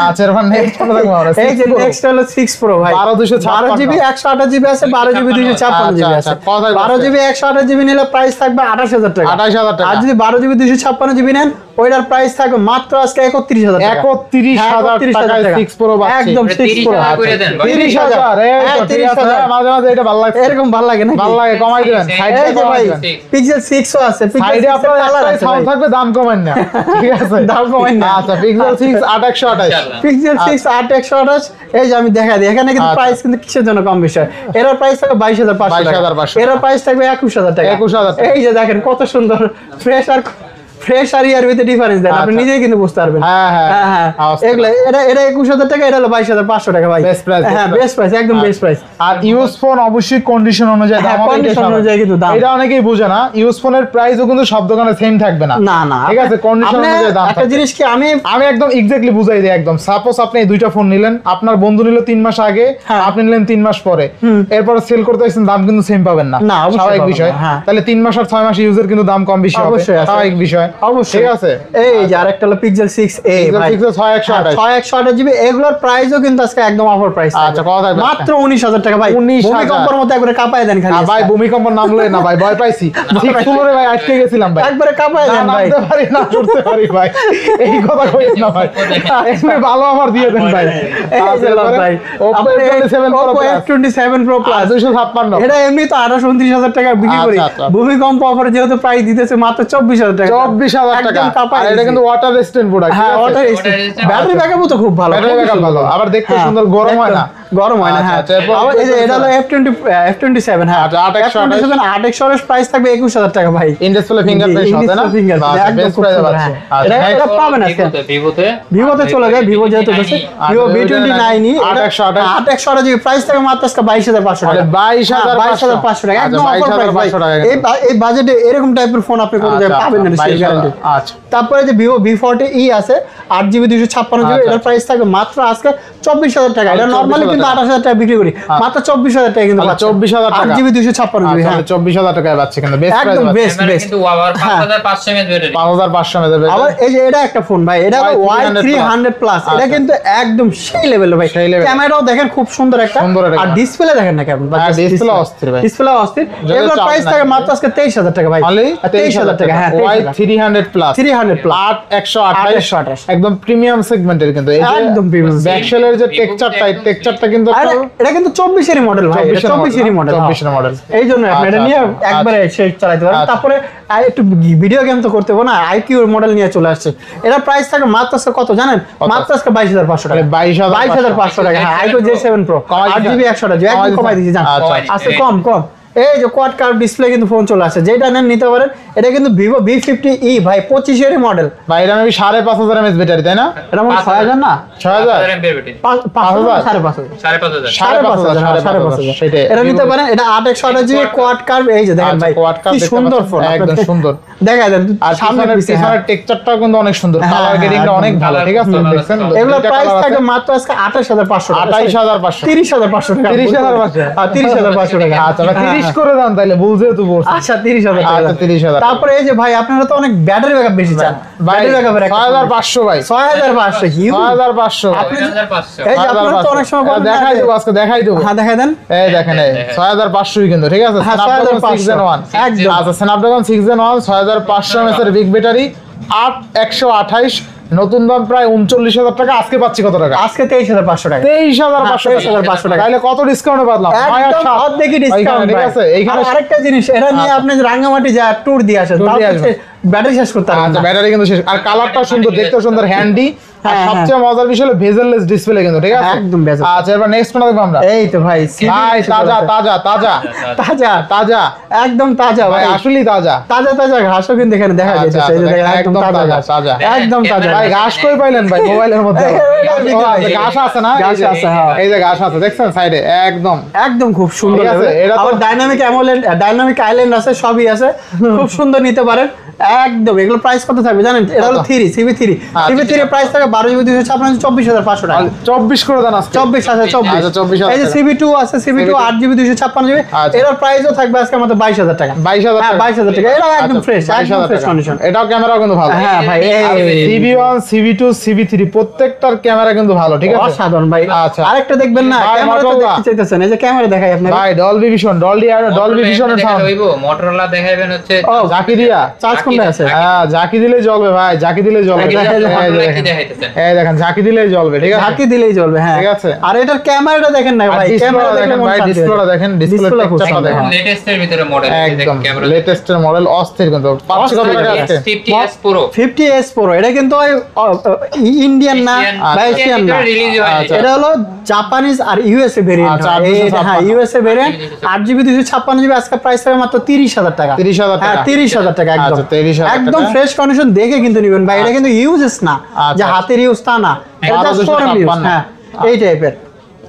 [SPEAKER 2] আচ্ছা, এরপর নেক্সট কথা দেখবো আমরা।
[SPEAKER 1] এই যে নেক্সট হলো 6 Pro ভাই।
[SPEAKER 2] 12256
[SPEAKER 1] 12GB 128GB আছে, 12GB 256GB
[SPEAKER 2] আচ্ছা,
[SPEAKER 1] আছে।
[SPEAKER 2] কথা বলছে।
[SPEAKER 1] 12GB 128GB নিলে প্রাইস থাকবে 28000 টাকা।
[SPEAKER 2] 28000 টাকা।
[SPEAKER 1] আর যদি 12GB 256GB নেন, ওইটার প্রাইস থাকবে মাত্র আজকে 31000 টাকা।
[SPEAKER 2] 31000 টাকায় 6 Pro পাচ্ছি।
[SPEAKER 1] একদম 6 Pro।
[SPEAKER 3] 30,000 করে দেন ভাই।
[SPEAKER 1] 30,000।
[SPEAKER 2] এই তো 30,000 মাঝে মাঝে এটা ভালো লাগছে।
[SPEAKER 1] এরকম ভালো লাগে না?
[SPEAKER 2] ভালো লাগে, কমাই দিবেন।
[SPEAKER 3] এই
[SPEAKER 2] সাইডে
[SPEAKER 1] এই যে
[SPEAKER 2] কমাই
[SPEAKER 1] ভাই
[SPEAKER 2] দিবেন।
[SPEAKER 1] পিক্সেল 6 ও আছে। পিক্সেল
[SPEAKER 2] সাইডে
[SPEAKER 1] 6 এর
[SPEAKER 2] আপনার
[SPEAKER 1] কালার
[SPEAKER 2] একটাই
[SPEAKER 1] আছে
[SPEAKER 2] সাউন্ড
[SPEAKER 1] ভাই।
[SPEAKER 2] থাকবে, দাম কমেন না। ঠিক আছে?
[SPEAKER 1] দাম কমাই না।
[SPEAKER 2] আচ্ছা, পিক্সেল 6 828।
[SPEAKER 1] পিক্সেল 6 8128। এই যে আমি দেখা দিই এখানে কিন্তু
[SPEAKER 2] আচ্ছা।
[SPEAKER 1] প্রাইস কিন্তু কিসের জন্য কম বেশি হয়। এর প্রাইস থাকবে 22500 টাকা।
[SPEAKER 2] 22,500
[SPEAKER 1] এর প্রাইস থাকবে 21000 টাকা।
[SPEAKER 2] 21,000 টাকা।
[SPEAKER 1] এই যে দেখেন কত সুন্দর ফ্রেশ আর ইয়ার ভিতরে ডিফারেন্স দেন, আপনি
[SPEAKER 2] আচ্ছা।
[SPEAKER 1] নিজেই কিন্তু বুঝতে পারবেন।
[SPEAKER 2] হ্যাঁ, হ্যাঁ।
[SPEAKER 1] হ্যাঁ।
[SPEAKER 2] অবস্থা।
[SPEAKER 1] এগুলা এটা 21000 টাকা, এটা হলো 22500 টাকা ভাই।
[SPEAKER 2] Best price,
[SPEAKER 1] হ্যাঁ,
[SPEAKER 2] best
[SPEAKER 1] বেস্ট প্রাইস, একদম বেস্ট প্রাইস।
[SPEAKER 2] আর ইউজ ফোন অবশ্যই কন্ডিশন অনুযায়ী দাম
[SPEAKER 1] হ্যাঁ,
[SPEAKER 2] হবে,
[SPEAKER 1] condition
[SPEAKER 2] এটা স্বাভাবিক।
[SPEAKER 1] অনুযায়ী কিন্তু দাম।
[SPEAKER 2] এটা অনেকেই বুঝে না, ইউজ ফোনের প্রাইসও কিন্তু সব দোকানে সেম থাকবে না।
[SPEAKER 1] না না,
[SPEAKER 2] ঠিক আছে, কন্ডিশন
[SPEAKER 1] আপনি
[SPEAKER 2] অনুযায়ী দাম
[SPEAKER 1] একটা
[SPEAKER 2] থাকবে।
[SPEAKER 1] জিনিস কি আমি
[SPEAKER 2] আমি একদম এক্স্যাক্টলি বুঝাই দিই একদম। সাপোজ আপনি এই দুইটা ফোন নিলেন, আপনার বন্ধু নিল 3 মাস আগে,
[SPEAKER 1] হ্যাঁ।
[SPEAKER 2] আপনি নিলেন 3 মাস পরে, এরপর সেল করতে আসছেন, দাম কিন্তু সেম পাবেন না।
[SPEAKER 1] না, অবশ্যই
[SPEAKER 2] স্বাভাবিক
[SPEAKER 1] পাবেন
[SPEAKER 2] বিষয়।
[SPEAKER 1] না, হ্যাঁ।
[SPEAKER 2] তাহলে 3 মাস আর 6 মাস ইউজের কিন্তু দাম কম বেশি হবে,
[SPEAKER 1] অবশ্যই আছে।
[SPEAKER 2] স্বাভাবিক বিষয়।
[SPEAKER 1] অবশ্যই।
[SPEAKER 2] ঠিক আছে।
[SPEAKER 1] এই যে আরেকটা হলো পিক্সেল 6a ভাই।
[SPEAKER 2] Pixel 6128
[SPEAKER 1] 6128GB এগুলোর প্রাইসও কিন্তু আজকে একদম অফার প্রাইস।
[SPEAKER 2] আচ্ছা, কত থাকবে?
[SPEAKER 1] মাত্র 19000 টাকা ভাই।
[SPEAKER 2] 19,000
[SPEAKER 1] ভূমিকম্পের মতো একবারে কাঁপায় দেন খালি।
[SPEAKER 2] না ভাই, ভূমিকম্প নামলে না ভাই, ভয় পাইছি। ঠিক ফ্লোরে ভাই আটকে গেছিলাম ভাই।
[SPEAKER 1] একবারে কাঁপায়
[SPEAKER 2] না
[SPEAKER 1] দেন ভাই।
[SPEAKER 2] নামতে পারি না, উঠতে পারি ভাই। এই কথা কইেন না ভাই। এমনি ভালো অফার দিয়ে দেন ভাই।
[SPEAKER 1] এই যে লন ভাই।
[SPEAKER 2] Oppo
[SPEAKER 1] আপনি
[SPEAKER 2] F27 Pro
[SPEAKER 1] Oppo
[SPEAKER 2] Plus।
[SPEAKER 1] F27 Pro Plus
[SPEAKER 2] 256।
[SPEAKER 1] এটা এমনি তো 28-29,000 টাকা বিক্রি করি।
[SPEAKER 2] আচ্ছা, আচ্ছা।
[SPEAKER 1] ভূমিকম্প অফারে যেহেতু প্রাইস দিতেছে মাত্র 24,000 টাকা।
[SPEAKER 2] 24,000 টাকা।
[SPEAKER 1] একদম কাঁপায়
[SPEAKER 2] আর এটা
[SPEAKER 1] দিছে।
[SPEAKER 2] কিন্তু ওয়াটার রেজিস্ট্যান্ট প্রোডাক্ট।
[SPEAKER 1] হ্যাঁ,
[SPEAKER 3] Water
[SPEAKER 1] ওটা
[SPEAKER 3] resistant।
[SPEAKER 1] ব্যাটারি ব্যাকআপও তো খুব ভালো।
[SPEAKER 2] ব্যাটারি ব্যাকআপ ভালো, আবার দেখতে
[SPEAKER 1] হ্যাঁ,
[SPEAKER 2] সুন্দর, গরম হয় না।
[SPEAKER 1] গরম হয় না।
[SPEAKER 2] আচ্ছা,
[SPEAKER 1] হ্যাঁ,
[SPEAKER 2] আচ্ছা, এরপর
[SPEAKER 1] আবার এই যে এটা হলো F27। হ্যাঁ,
[SPEAKER 2] আচ্ছা, 828
[SPEAKER 1] 828 প্রাইস থাকবে 21000 টাকা ভাই।
[SPEAKER 2] ইন ডিসপ্লে ফিঙ্গারপ্রিন্ট সহ তাই না?
[SPEAKER 1] fingerprint, একদম
[SPEAKER 2] বেস্ট
[SPEAKER 1] খুব
[SPEAKER 2] প্রাইসে
[SPEAKER 1] সুন্দর,
[SPEAKER 2] পাচ্ছি।
[SPEAKER 1] হ্যাঁ।
[SPEAKER 2] আচ্ছা,
[SPEAKER 1] এটা পাবেন আজকে। ভিভোতে চলে যায়, ভিভো যেহেতু আছে ভিভো V29 828 প্রাইস থাকে মাত্র 22500 টাকা।
[SPEAKER 2] 22,500
[SPEAKER 1] 22,500 টাকা, একদম
[SPEAKER 2] আচ্ছা,
[SPEAKER 1] অফার প্রাইস ভাই।
[SPEAKER 2] 22,500 টাকা।
[SPEAKER 1] এই বাজেটে এরকম টাইপের ফোন আপনি কোন জায়গায়
[SPEAKER 2] আচ্ছা,
[SPEAKER 1] পাবেন না, সেই
[SPEAKER 2] 22,500
[SPEAKER 1] গ্যারান্টি।
[SPEAKER 2] আচ্ছা
[SPEAKER 1] তারপরে যে ভিভো V40e আছে 8GB 256GB, এটার প্রাইস থাকবে মাত্র আজকে 24,000 টাকা। এটা নরমালি কিন্তু 28,000 টাকা বিক্রি করি, মাত্র 24,000 টাকা কিন্তু
[SPEAKER 2] 24,000 টাকা
[SPEAKER 1] 8GB 256GB। হ্যাঁ
[SPEAKER 2] 24,000 টাকায় পাচ্ছি কিন্তু বেস্ট প্রাইস
[SPEAKER 1] একদম বেস্ট
[SPEAKER 3] ক্যামেরা
[SPEAKER 1] বেস্ট।
[SPEAKER 3] কিন্তু আবার 5500 mAh ব্যাটারি।
[SPEAKER 2] 5500 mAh battery.
[SPEAKER 1] আবার এই যে এটা একটা ফোন ভাই, এটা Y300 প্লাস, এটা কিন্তু একদম সেই লেভেলের ভাই।
[SPEAKER 2] সেই level।
[SPEAKER 1] ক্যামেরাও দেখেন খুব সুন্দর একটা,
[SPEAKER 2] সুন্দর একটা
[SPEAKER 1] আর ডিসপ্লে দেখেন না কেমন,
[SPEAKER 2] হ্যাঁ, display অস্থির ভাই।
[SPEAKER 1] ডিসপ্লে অস্থির।
[SPEAKER 2] যেটা
[SPEAKER 1] এগুলোর
[SPEAKER 2] চাপ
[SPEAKER 1] প্রাইস
[SPEAKER 2] নাই।
[SPEAKER 1] থাকে মাত্র আজকে 23,000 টাকা ভাই।
[SPEAKER 2] অনলি
[SPEAKER 1] 23,000 টাকা। হ্যাঁ 23,000
[SPEAKER 2] Y300 প্লাস
[SPEAKER 1] 300 প্লাস
[SPEAKER 2] 8128 একদম প্রিমিয়াম সেগমেন্টের কিন্তু এই যে
[SPEAKER 1] একদম premium
[SPEAKER 2] ব্যাকশেলের যে টেক্সচারটা, এই টেক্সচারটা কিন্তু
[SPEAKER 1] আর এটা কিন্তু 24 এর মডেল ভাই, এটা 24 এর মডেল।
[SPEAKER 2] 24 এর মডেল।
[SPEAKER 1] এই জন্য আপনি এটা
[SPEAKER 2] আচ্ছা,
[SPEAKER 1] নিয়ে
[SPEAKER 2] আচ্ছা,
[SPEAKER 1] একবারে শেষ চালাতে পারেন।
[SPEAKER 2] আচ্ছা।
[SPEAKER 1] তারপরে আর একটু ভিডিও গেম তো করতে হবে না, আইকিউ এর মডেল নিয়ে চলে আসছে। এটা প্রাইস থাকে মাত্র আজকে কত জানেন? মাত্র আজকে 22,500 টাকা।
[SPEAKER 2] 22,500
[SPEAKER 1] টাকা। হ্যাঁ আইকিউ J7 Pro
[SPEAKER 2] কমাই
[SPEAKER 1] 8GB 128GB একদম কমাই দিয়েছি জান।
[SPEAKER 2] আচ্ছা,
[SPEAKER 1] আজকে কম কম। এই যে কোয়াড কার্ভ ডিসপ্লে কিন্তু ফোন চলে আসছে, যেটা নেন নিতে পারেন। এটা কিন্তু ভিভো V50e ভাই 25 এর মডেল।
[SPEAKER 2] ভাই এটা আমি 5,500 mAh ব্যাটারি তাই না?
[SPEAKER 1] এটা মনে 6000 না
[SPEAKER 2] 6000
[SPEAKER 3] 5000 mAh ব্যাটারি।
[SPEAKER 1] 5,500
[SPEAKER 3] 5500।
[SPEAKER 2] 5,500 সেটাই।
[SPEAKER 1] এটা নিতে পারেন। এটা 8/128GB কোয়াড কার্ভ। এই যে দেখেন
[SPEAKER 2] আচ্ছা,
[SPEAKER 1] ভাই
[SPEAKER 2] quad curve
[SPEAKER 1] কি
[SPEAKER 2] দেখতে
[SPEAKER 1] সুন্দর
[SPEAKER 2] পাচ্ছেন,
[SPEAKER 1] ফোন,
[SPEAKER 2] একদম সুন্দর।
[SPEAKER 1] দেখা দেন
[SPEAKER 2] আর
[SPEAKER 1] সামনে পিছে।
[SPEAKER 2] পিছনের টেক্সচারটাও কিন্তু অনেক সুন্দর,
[SPEAKER 1] হ্যাঁ,
[SPEAKER 2] কালার
[SPEAKER 1] হ্যাঁ,
[SPEAKER 2] গ্রেডিংটা
[SPEAKER 1] একদম
[SPEAKER 2] অনেক ভালো, ঠিক আছে?
[SPEAKER 3] ভালো,
[SPEAKER 2] দেখছেন
[SPEAKER 3] ভালো।
[SPEAKER 1] এগুলোর
[SPEAKER 2] দুইটা
[SPEAKER 1] প্রাইস
[SPEAKER 2] colour
[SPEAKER 1] থাকে
[SPEAKER 2] আছে।
[SPEAKER 1] মাত্র আজকে 28,500 টাকা।
[SPEAKER 2] 28,500
[SPEAKER 1] 30,500 টাকা।
[SPEAKER 2] 30,500
[SPEAKER 1] হ্যাঁ 30,500 টাকা।
[SPEAKER 2] আচ্ছা ভাই 30 করে দাম তাইলে, বুঝে তো বলছি।
[SPEAKER 1] আচ্ছা 30,000 টাকা।
[SPEAKER 2] আচ্ছা, 30,000 টাকা।
[SPEAKER 1] তারপরে এই যে ভাই আপনারা তো অনেক ব্যাটারি ব্যাকআপ বেশি চান।
[SPEAKER 2] ভাই
[SPEAKER 1] ব্যাটারি ব্যাকআপের
[SPEAKER 2] 6,500 ভাই,
[SPEAKER 1] 6,500 হিউজ।
[SPEAKER 2] 6,500
[SPEAKER 1] আপনি
[SPEAKER 3] 5500।
[SPEAKER 1] এই যে আপনারা তো অনেক সময় বলেন না
[SPEAKER 2] দেখাই
[SPEAKER 1] যে-
[SPEAKER 2] দেবো আজকে, দেখাই দেবো।
[SPEAKER 1] হ্যাঁ দেখাই দেন।
[SPEAKER 2] এই দেখেন এই 6,500 কিন্তু, ঠিক আছে?
[SPEAKER 1] হ্যাঁ,
[SPEAKER 2] Snapdragon
[SPEAKER 1] 6,500
[SPEAKER 2] 6 Gen 1
[SPEAKER 1] একদম।
[SPEAKER 2] আচ্ছা Snapdragon 6 Gen 1 6,500 mAh এর বিগ ব্যাটারি 8128, নতুন দাম প্রায় 39,000 টাকা। আজকে পাচ্ছি কত টাকা?
[SPEAKER 1] আজকে 23,500 টাকা।
[SPEAKER 2] 23,500 টাকা।
[SPEAKER 1] 23,500 টাকা।
[SPEAKER 2] তাহলে কত ডিসকাউন্টে পাতলাম?
[SPEAKER 1] একদম অর্ধেকই ডিসকাউন্ট,
[SPEAKER 2] ঠিক আছে? এইখানে
[SPEAKER 1] আর আরেকটা জিনিস, এটা নিয়ে আপনি যে রাঙ্গামাটি যা ট্যুর দিয়ে আসেন,
[SPEAKER 2] Tour
[SPEAKER 1] তাও
[SPEAKER 2] দিয়ে
[SPEAKER 1] হচ্ছে ব্যাটারি শেষ করতে পারবেন
[SPEAKER 2] আচ্ছা
[SPEAKER 1] না।
[SPEAKER 2] ব্যাটারি কিন্তু শেষ, আর কালারটাও সুন্দর, দেখতেও সুন্দর, হ্যান্ডি। আর
[SPEAKER 1] হ্যাঁ,
[SPEAKER 2] সবচেয়ে মজার বিষয় হলো ভেজেললেস ডিসপ্লে কিন্তু, ঠিক আছে?
[SPEAKER 1] একদম bezel।
[SPEAKER 2] আচ্ছা এবার নেক্সট কোনটা দেখবো আমরা?
[SPEAKER 1] এই তো ভাই
[SPEAKER 2] ভাই তাজা তাজা তাজা
[SPEAKER 1] তাজা
[SPEAKER 2] তাজা
[SPEAKER 1] একদম তাজা
[SPEAKER 2] ভাই,
[SPEAKER 1] ভাই,
[SPEAKER 2] আসলেই তাজা।
[SPEAKER 1] তাজা তাজা ঘাসও কিন্তু এখানে দেখা
[SPEAKER 2] আচ্ছা,
[SPEAKER 1] যাচ্ছে। এই যে
[SPEAKER 2] আচ্ছা,
[SPEAKER 1] দেখেন, একদম
[SPEAKER 2] একদম
[SPEAKER 1] তাজা
[SPEAKER 2] তাজা,
[SPEAKER 1] ঘাস,
[SPEAKER 2] তাজা।
[SPEAKER 1] একদম তাজা
[SPEAKER 2] ভাই ঘাস কই পাইলেন ভাই মোবাইলের মধ্যে?
[SPEAKER 1] এই, এই,
[SPEAKER 2] ও, আচ্ছা, ঘাস আছে না?
[SPEAKER 1] ঘাস
[SPEAKER 2] এই যে-
[SPEAKER 1] আছে, হ্যাঁ।
[SPEAKER 2] এই যে ঘাস আছে দেখছেন সাইডে, একদম
[SPEAKER 1] একদম খুব সুন্দর
[SPEAKER 2] ঠিক আছে,
[SPEAKER 1] লাগবে।
[SPEAKER 2] এটা তো-
[SPEAKER 1] আবার ডাইনামিক অ্যামোলেড, ডাইনামিক আইল্যান্ড আছে, সবই আছে, খুব সুন্দর নিতে পারেন একদম। এগুলো প্রাইস কত থাকবে জানেন? এটা হলো
[SPEAKER 2] কত?
[SPEAKER 1] 3 CB3 CB3 এর প্রাইস থাকে 12GB 256 24,500 টাকা।
[SPEAKER 2] 24 করে দেন আজকে।
[SPEAKER 1] 24,000
[SPEAKER 2] আচ্ছা, 24,000
[SPEAKER 1] এই যে
[SPEAKER 2] টাকা।
[SPEAKER 1] CB2 আছে, CB2 8GB 256GB,
[SPEAKER 2] আচ্ছা।
[SPEAKER 1] এটার প্রাইসও থাকবে আজকে আমাদের 22,000 টাকা।
[SPEAKER 2] 22,000
[SPEAKER 1] হ্যাঁ
[SPEAKER 2] টাকা।
[SPEAKER 1] 22,000 টাকা। এটা একদম
[SPEAKER 2] আচ্ছা,
[SPEAKER 1] ফ্রেশ, একদম
[SPEAKER 2] 22,000
[SPEAKER 1] ফ্রেশ
[SPEAKER 2] টাকা।
[SPEAKER 1] কন্ডিশন।
[SPEAKER 2] এটাও ক্যামেরাও কিন্তু ভালো।
[SPEAKER 1] হ্যাঁ ভাই,
[SPEAKER 2] CB1 CB2 CB3 প্রত্যেকটার ক্যামেরা কিন্তু ভালো, ঠিক আছে?
[SPEAKER 1] অসাধারণ ভাই।
[SPEAKER 2] আচ্ছা।
[SPEAKER 1] আরেকটা দেখবেন না,
[SPEAKER 2] ভাই,
[SPEAKER 1] ক্যামেরা তো
[SPEAKER 2] Motorola।
[SPEAKER 1] দেখতে চাইতেছেন, এই যে ক্যামেরা দেখাই আপনাকে।
[SPEAKER 2] ভাই ডলবি ভিশন, ডলবি ভিশনের সাউন্ড।
[SPEAKER 3] মোটরোলা দেখাবেন হচ্ছে
[SPEAKER 1] ও
[SPEAKER 2] জাকি দিয়া,
[SPEAKER 1] চার্জ কোনটা আছে?
[SPEAKER 2] হ্যাঁ জাকি দিলেই জ্বলবে ভাই, জাকি দিলেই জ্বলবে।
[SPEAKER 1] আচ্ছা,
[SPEAKER 2] ঠিক আছে?
[SPEAKER 1] এই যে
[SPEAKER 2] এই যে
[SPEAKER 3] মোটরোলা কি
[SPEAKER 2] দেখেন,
[SPEAKER 3] দেখাইতেছেন?
[SPEAKER 2] এই দেখেন জাকি দিলেই জ্বলবে, ঠিক আছে?
[SPEAKER 1] ঝাঁকি দিলেই চলবে, হ্যাঁ।
[SPEAKER 2] ঠিক আছে।
[SPEAKER 1] আর এটার ক্যামেরাটা দেখেন না
[SPEAKER 2] আর
[SPEAKER 1] ভাই,
[SPEAKER 2] ডিসপ্লেটা
[SPEAKER 1] ক্যামেরা দেখলে
[SPEAKER 2] দেখেন
[SPEAKER 1] মন
[SPEAKER 2] ভাই,
[SPEAKER 1] শান্তি হয়ে
[SPEAKER 2] ডিসপ্লেটা
[SPEAKER 1] যায়।
[SPEAKER 2] দেখেন, ডিসপ্লে
[SPEAKER 1] ডিসপ্লেটা খুব
[SPEAKER 2] টেক্সচারটা
[SPEAKER 1] সুন্দর,
[SPEAKER 2] দেখেন।
[SPEAKER 3] লেটেস্টের ভিতরে মডেল
[SPEAKER 2] একদম লেটেস্টের মডেল, অস্থির কিন্তু। পাঁচশো কত টাকা আজকে?
[SPEAKER 3] 50s Pro
[SPEAKER 1] 50s Pro, এটা কিন্তু ইন্ডিয়ান না বা এশিয়ান না,
[SPEAKER 3] রিলিজ হয়
[SPEAKER 2] আচ্ছা।
[SPEAKER 1] এটা হলো জাপানিজ আর ইউএসএ ভেরিয়েন্ট।
[SPEAKER 2] আচ্ছা, 856
[SPEAKER 1] হ্যাঁ ইউএসএ ভেরিয়েন্ট 8GB 256GB, আজকে প্রাইস হবে মাত্র 30,000 টাকা।
[SPEAKER 2] 30,000 টাকা।
[SPEAKER 1] হ্যাঁ 30,000 টাকা একদম।
[SPEAKER 2] আচ্ছা, 30,000
[SPEAKER 1] একদম
[SPEAKER 2] টাকা।
[SPEAKER 1] ফ্রেশ কন্ডিশন দেখে কিন্তু নেবেন ভাই, এটা কিন্তু ইউজেস না যে
[SPEAKER 2] আচ্ছা।
[SPEAKER 1] হাতের ইউজ তা না, এটা জাস্ট ফরেন ইউজ।
[SPEAKER 2] 1256
[SPEAKER 1] হ্যাঁ এই টাইপের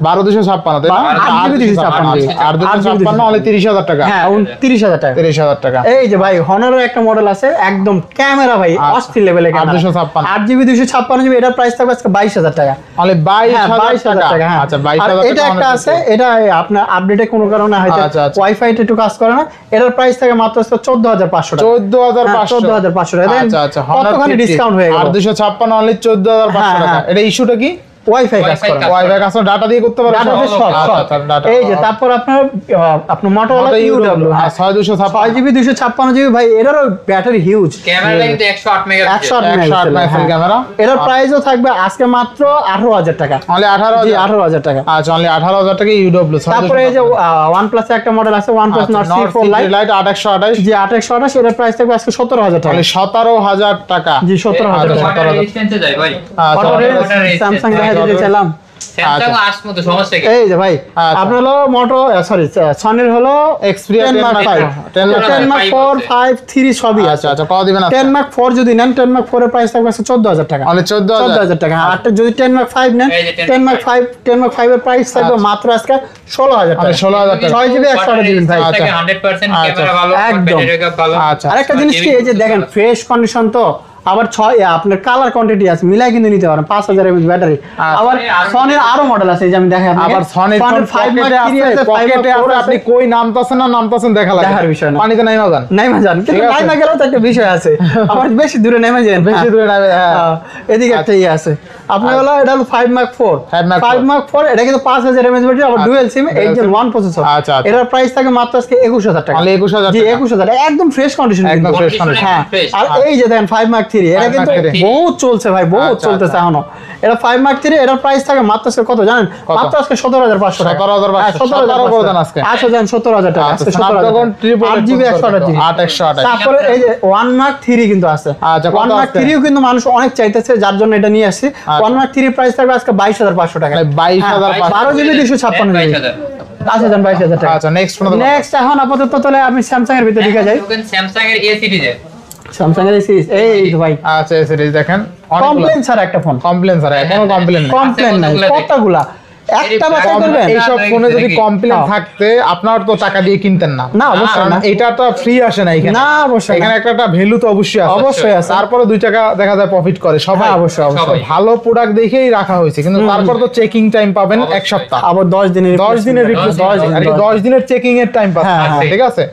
[SPEAKER 2] 12,256 তাই না?
[SPEAKER 1] 8GB 256
[SPEAKER 2] 8,256 অনলি 30,000 টাকা।
[SPEAKER 1] হ্যাঁ 30,000 টাকা।
[SPEAKER 2] 30,000 টাকা।
[SPEAKER 1] এই যে ভাই হনারের একটা মডেল আছে, একদম ক্যামেরা ভাই
[SPEAKER 2] আচ্ছা।
[SPEAKER 1] অস্থির লেভেলের ক্যামেরা,
[SPEAKER 2] 856
[SPEAKER 1] 8GB 256GB, এটার প্রাইস থাকবে আজকে 22,000 টাকা।
[SPEAKER 2] অনলি
[SPEAKER 1] হ্যাঁ
[SPEAKER 2] 22,000
[SPEAKER 1] 22,000
[SPEAKER 2] টাকা।
[SPEAKER 1] টাকা, হ্যাঁ।
[SPEAKER 2] আচ্ছা
[SPEAKER 1] আর
[SPEAKER 2] 22,000 টাকা।
[SPEAKER 1] এটা একটা আছে, এটা আপনার আপডেটে কোনো কারণে হয়তো
[SPEAKER 2] আচ্ছা, আচ্ছা।
[SPEAKER 1] ওয়াইফাই তে একটু কাজ করে না, এটার প্রাইস থাকে মাত্র 14,500 টাকা।
[SPEAKER 2] 14,500
[SPEAKER 1] 14,500 টাকা। দেখেন
[SPEAKER 2] আচ্ছা আচ্ছা,
[SPEAKER 1] কতখানি ডিসকাউন্ট হয়ে গেল।
[SPEAKER 2] 8,256 অনলি 14,500
[SPEAKER 1] হ্যাঁ,
[SPEAKER 2] টাকা।
[SPEAKER 1] হ্যাঁ।
[SPEAKER 2] এটা ইস্যুটা কি?
[SPEAKER 1] ওয়াইফাই কাজ
[SPEAKER 3] Wi-Fi
[SPEAKER 1] করে না।
[SPEAKER 3] কাজ
[SPEAKER 2] ওয়াইফাই কাস্টমার ডাটা দিয়ে করতে পারবে?
[SPEAKER 1] ডাটাতে সব
[SPEAKER 2] আচ্ছা,
[SPEAKER 1] সব।
[SPEAKER 2] আচ্ছা, data।
[SPEAKER 1] এই যে তারপর আপনার আপনার Motorola UW,
[SPEAKER 2] 6,256
[SPEAKER 1] 5GB 256GB ভাই, এটারও ব্যাটারি হিউজ,
[SPEAKER 3] ক্যামেরা কিন্তু 108 মেগাপিক্সেল
[SPEAKER 1] 108
[SPEAKER 2] 108
[SPEAKER 1] মেগাপিক্সেল,
[SPEAKER 2] মেগাপিক্সেল
[SPEAKER 1] হ্যাঁ।
[SPEAKER 2] ক্যামেরা।
[SPEAKER 1] এটার প্রাইসও থাকবে আজকে মাত্র 18,000 টাকা।
[SPEAKER 2] অনলি
[SPEAKER 1] জি
[SPEAKER 2] 18,000।
[SPEAKER 1] 18,000 টাকা।
[SPEAKER 2] আচ্ছা অনলি 18,000 টাকা ইউডব্লিউ।
[SPEAKER 1] তারপরে এই যে OnePlus এর একটা মডেল আছে, OnePlus Nord C4 Lite,
[SPEAKER 2] light 828
[SPEAKER 1] জি 828, এটার প্রাইস থাকবে আজকে 17,000 টাকা।
[SPEAKER 2] অনলি 17,000 টাকা।
[SPEAKER 1] জি 17,000 টাকা।
[SPEAKER 3] ওয়াটার রেজিস্ট্যান্সে যায় ভাই।
[SPEAKER 2] আচ্ছা,
[SPEAKER 1] Auto
[SPEAKER 3] Auto
[SPEAKER 1] Resistance,
[SPEAKER 3] resistance,
[SPEAKER 1] Samsung
[SPEAKER 3] হ্যাঁ,
[SPEAKER 1] দেখা দিতে চাইলাম।
[SPEAKER 3] স্যামসাং আসবো তো সমস্যা কি?
[SPEAKER 1] এই যে ভাই
[SPEAKER 2] আচ্ছা।
[SPEAKER 1] আপনার হলো মোটো সরি সনির হলো
[SPEAKER 2] Xperia 10 Mark 5
[SPEAKER 1] 10 Mark 4 5 3 সবই আছে।
[SPEAKER 2] আচ্ছা আচ্ছা কত দিবেন
[SPEAKER 1] 10 Mark 4 যদি নেন 10 Mark 4 এর প্রাইস থাকবে 14000 টাকা।
[SPEAKER 2] মানে 14000
[SPEAKER 1] 14000 টাকা। আর যদি 10 Mark 5 নেন
[SPEAKER 3] এই যে
[SPEAKER 1] 10 Mark 5 এর প্রাইস থাকবে মাত্র আজকে 16000 টাকা।
[SPEAKER 2] 16000 টাকা
[SPEAKER 1] 6 জিবি 128 জিবি ভাই।
[SPEAKER 2] আচ্ছা।
[SPEAKER 3] 100%
[SPEAKER 2] আচ্ছা।
[SPEAKER 3] ক্যামেরা ভালো,
[SPEAKER 1] একদম।
[SPEAKER 3] ব্যাটারি ব্যাকআপ ভালো।
[SPEAKER 2] আচ্ছা
[SPEAKER 1] আরেকটা জিনিস কি এই যে দেখেন ফ্রেশ কন্ডিশন তো আবার 6 আপনার কালার কোয়ান্টিটি আছে মিলাই কিন্তু নিতে পারেন 5000 এমএএইচ ব্যাটারি। আবার সনির আরো মডেল আছে এই যে আমি দেখাই আপনাকে।
[SPEAKER 2] আবার সনির
[SPEAKER 1] 5 Mark 3 আছে, 5 Mark
[SPEAKER 2] পকেটে
[SPEAKER 1] 4
[SPEAKER 2] আছে, আপনি কই নামতাছেন দেখা লাগে
[SPEAKER 1] দেখার বিষয় না।
[SPEAKER 2] পানিতে নাইমা যান
[SPEAKER 1] নাইমা যান কিন্তু
[SPEAKER 2] ঠিক আছে।
[SPEAKER 1] নাইমা গেলেও তো একটা বিষয় আছে আবার বেশি দূরে নেমে যান
[SPEAKER 2] বেশি দূরে নামে হ্যাঁ
[SPEAKER 1] এদিকে একটা ইয়ে আছে আপনার হলো এটা হলো 5 Mark 4
[SPEAKER 2] 5 Mark
[SPEAKER 1] 5 Mark 4 এটা কিন্তু 5000 এমএএইচ ব্যাটারি আবার ডুয়াল সিম 8 Gen 1 প্রসেসর।
[SPEAKER 2] আচ্ছা, আচ্ছা।
[SPEAKER 1] এটার প্রাইস থাকে মাত্র আজকে 21000 টাকা।
[SPEAKER 2] তাহলে 21000
[SPEAKER 1] জি
[SPEAKER 2] টাকা
[SPEAKER 1] 21000 একদম ফ্রেশ কন্ডিশন
[SPEAKER 2] একদম
[SPEAKER 1] কিন্তু।
[SPEAKER 2] fresh condition।
[SPEAKER 1] হ্যাঁ আর এই যে দেখেন 5 Mark 3 এটা
[SPEAKER 2] 5
[SPEAKER 1] কিন্তু
[SPEAKER 2] Mark 3
[SPEAKER 1] বহুত চলছে ভাই বহুত
[SPEAKER 2] আচ্ছা,
[SPEAKER 1] চলতেছে এখনো। এটা 5 Mark 3 এটার প্রাইস থাকে মাত্র আজকে কত জানেন
[SPEAKER 2] কত?
[SPEAKER 1] মাত্র আজকে 17500 টাকা।
[SPEAKER 2] 17,500
[SPEAKER 1] হ্যাঁ,
[SPEAKER 2] 17,000 করে দেন আজকে।
[SPEAKER 1] আচ্ছা জান 17000 টাকা
[SPEAKER 2] আচ্ছা,
[SPEAKER 1] আজকে 17000
[SPEAKER 2] Snapdragon triple
[SPEAKER 1] 8 জিবি 128 জিবি
[SPEAKER 2] 128
[SPEAKER 1] তারপরে এই যে 1 Mark 3 কিন্তু আছে।
[SPEAKER 2] আচ্ছা, কত
[SPEAKER 1] 1 Mark
[SPEAKER 2] আছে?
[SPEAKER 1] 3 কিন্তু মানুষ অনেক চাইতেছে যার জন্য এটা নিয়ে আসছি। 1 Mark 3 প্রাইস থাকবে আজকে 22500 টাকা।
[SPEAKER 2] তাহলে 22500
[SPEAKER 1] 12 জিবি 256 জিবি
[SPEAKER 3] 22000
[SPEAKER 1] আচ্ছা জান 22000 টাকা।
[SPEAKER 2] আচ্ছা নেক্সট কোন
[SPEAKER 1] নেক্সট এখন আপাতত তাহলে আমি স্যামসাং এর ভিতরে ঢুকে যাই।
[SPEAKER 3] স্যামসাং এর এ সিরিজে
[SPEAKER 1] স্যামসাং এর সিরিজ এই তো ভাই
[SPEAKER 2] আচ্ছা এই সিরিজ দেখেন
[SPEAKER 1] কমপ্লেন ছাড়া একটা ফোন
[SPEAKER 2] কমপ্লেন স্যার কোনো কমপ্লেন নেই
[SPEAKER 1] কমপ্লেন নাই
[SPEAKER 3] কতগুলা দেখি।
[SPEAKER 1] কতগুলা একটা বাছাই করবেন
[SPEAKER 2] এইসব ফোনে যদি
[SPEAKER 3] দেখি।
[SPEAKER 2] কমপ্লেন
[SPEAKER 1] হ্যাঁ।
[SPEAKER 2] থাকতে আপনার তো টাকা দিয়ে কিনতেন না
[SPEAKER 1] না, অবশ্যই
[SPEAKER 2] কারণ
[SPEAKER 1] না।
[SPEAKER 2] এটা তো ফ্রি আসে না এখানে
[SPEAKER 1] না, অবশ্যই না।
[SPEAKER 2] এখানে একটা ভ্যালু তো অবশ্যই আছে
[SPEAKER 1] অবশ্যই আছে।
[SPEAKER 2] তারপরে 2 টাকা দেখা যায় প্রফিট করে সবাই
[SPEAKER 1] হ্যাঁ, অবশ্যই, অবশ্যই।
[SPEAKER 3] সবাই।
[SPEAKER 2] ভালো প্রোডাক্ট দেখেই রাখা হয়েছে কিন্তু তারপর তো চেকিং টাইম পাবেন এক
[SPEAKER 3] অবশ্যই।
[SPEAKER 2] সপ্তাহ
[SPEAKER 1] আবার 10 দিনের
[SPEAKER 2] 10 দিনের রিপ্লেসমেন্ট
[SPEAKER 3] 10 দিন,
[SPEAKER 2] আর কি 10 দিনের চেকিং এর টাইম পাচ্ছেন
[SPEAKER 1] হ্যাঁ, হ্যাঁ।
[SPEAKER 2] ঠিক আছে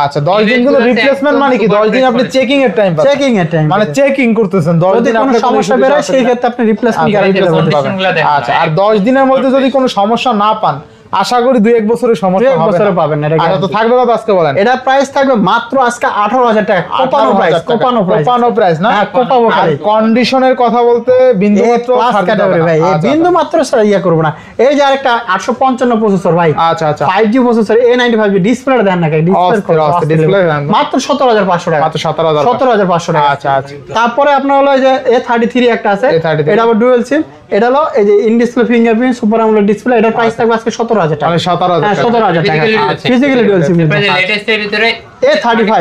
[SPEAKER 2] আচ্ছা 10 দিন কিন্তু
[SPEAKER 3] Event গুলোতে
[SPEAKER 2] রিপ্লেসমেন্ট
[SPEAKER 3] একদম
[SPEAKER 2] মানে কি 10 দিন
[SPEAKER 3] super
[SPEAKER 2] আপনি
[SPEAKER 3] rate
[SPEAKER 2] চেকিং এর টাইম পাচ্ছেন
[SPEAKER 1] চেকিং এর টাইম
[SPEAKER 2] মানে চেকিং করতেছেন 10
[SPEAKER 1] যদি
[SPEAKER 2] দিন
[SPEAKER 1] কোনো
[SPEAKER 2] আপনার
[SPEAKER 1] সমস্যা বেরোয় সেই ক্ষেত্রে আপনি রিপ্লেসমেন্ট গ্যারান্টি
[SPEAKER 2] replacement
[SPEAKER 1] দেবেন।
[SPEAKER 2] পাবেন।
[SPEAKER 3] condition গুলা দেখেন
[SPEAKER 2] আচ্ছা
[SPEAKER 3] না।
[SPEAKER 2] আর 10 দিনের মধ্যে যদি কোনো সমস্যা না পান আশা করি 2-1 বছরের সমস্যা
[SPEAKER 1] 2-1
[SPEAKER 2] হবে
[SPEAKER 1] বছরে পাবেন না, এটা
[SPEAKER 2] আচ্ছা তো
[SPEAKER 1] guarantee।
[SPEAKER 2] থাকবে কত আজকে বলেন
[SPEAKER 1] এটা প্রাইস থাকবে মাত্র আজকে 18000 টাকা কোপানো প্রাইস
[SPEAKER 2] 18,000 টাকা।
[SPEAKER 1] কোপানো প্রাইস
[SPEAKER 2] কোপানো প্রাইস না
[SPEAKER 1] হ্যাঁ কোপাবো
[SPEAKER 2] আর
[SPEAKER 1] খালি
[SPEAKER 2] কন্ডিশনের কথা বলতে বিন্দু মাত্র
[SPEAKER 1] প্লাস
[SPEAKER 2] ছাড় দিতে হবে
[SPEAKER 1] ক্যাটাগরি
[SPEAKER 2] না।
[SPEAKER 1] ভাই এই
[SPEAKER 2] আচ্ছা,
[SPEAKER 1] বিন্দু মাত্র ইয়া করব না। এই যে আরেকটা 855 প্রসেসর ভাই
[SPEAKER 2] আচ্ছা আচ্ছা
[SPEAKER 1] 5G প্রসেসর A95 ডিসপ্লে দেন না
[SPEAKER 2] অস্থির, অস্থির, display দেন।
[SPEAKER 1] মাত্র 17500 টাকা
[SPEAKER 2] মাত্র 17,000
[SPEAKER 1] 17500 টাকা
[SPEAKER 2] আচ্ছা, আচ্ছা।
[SPEAKER 1] তারপরে আপনার হলো এই যে A33 একটা আছে
[SPEAKER 2] A33
[SPEAKER 1] এটা আবার ডুয়াল সিম এটা হলো এই যে in display fingerprint super AMOLED display এটার প্রাইস থাকবে আজকে 17000 টাকা
[SPEAKER 2] মানে 17,000
[SPEAKER 1] হ্যাঁ
[SPEAKER 2] টাকা
[SPEAKER 1] 17000 টাকা
[SPEAKER 3] Physically
[SPEAKER 1] physically dual SIM
[SPEAKER 3] latest এর ভিতরে
[SPEAKER 1] A35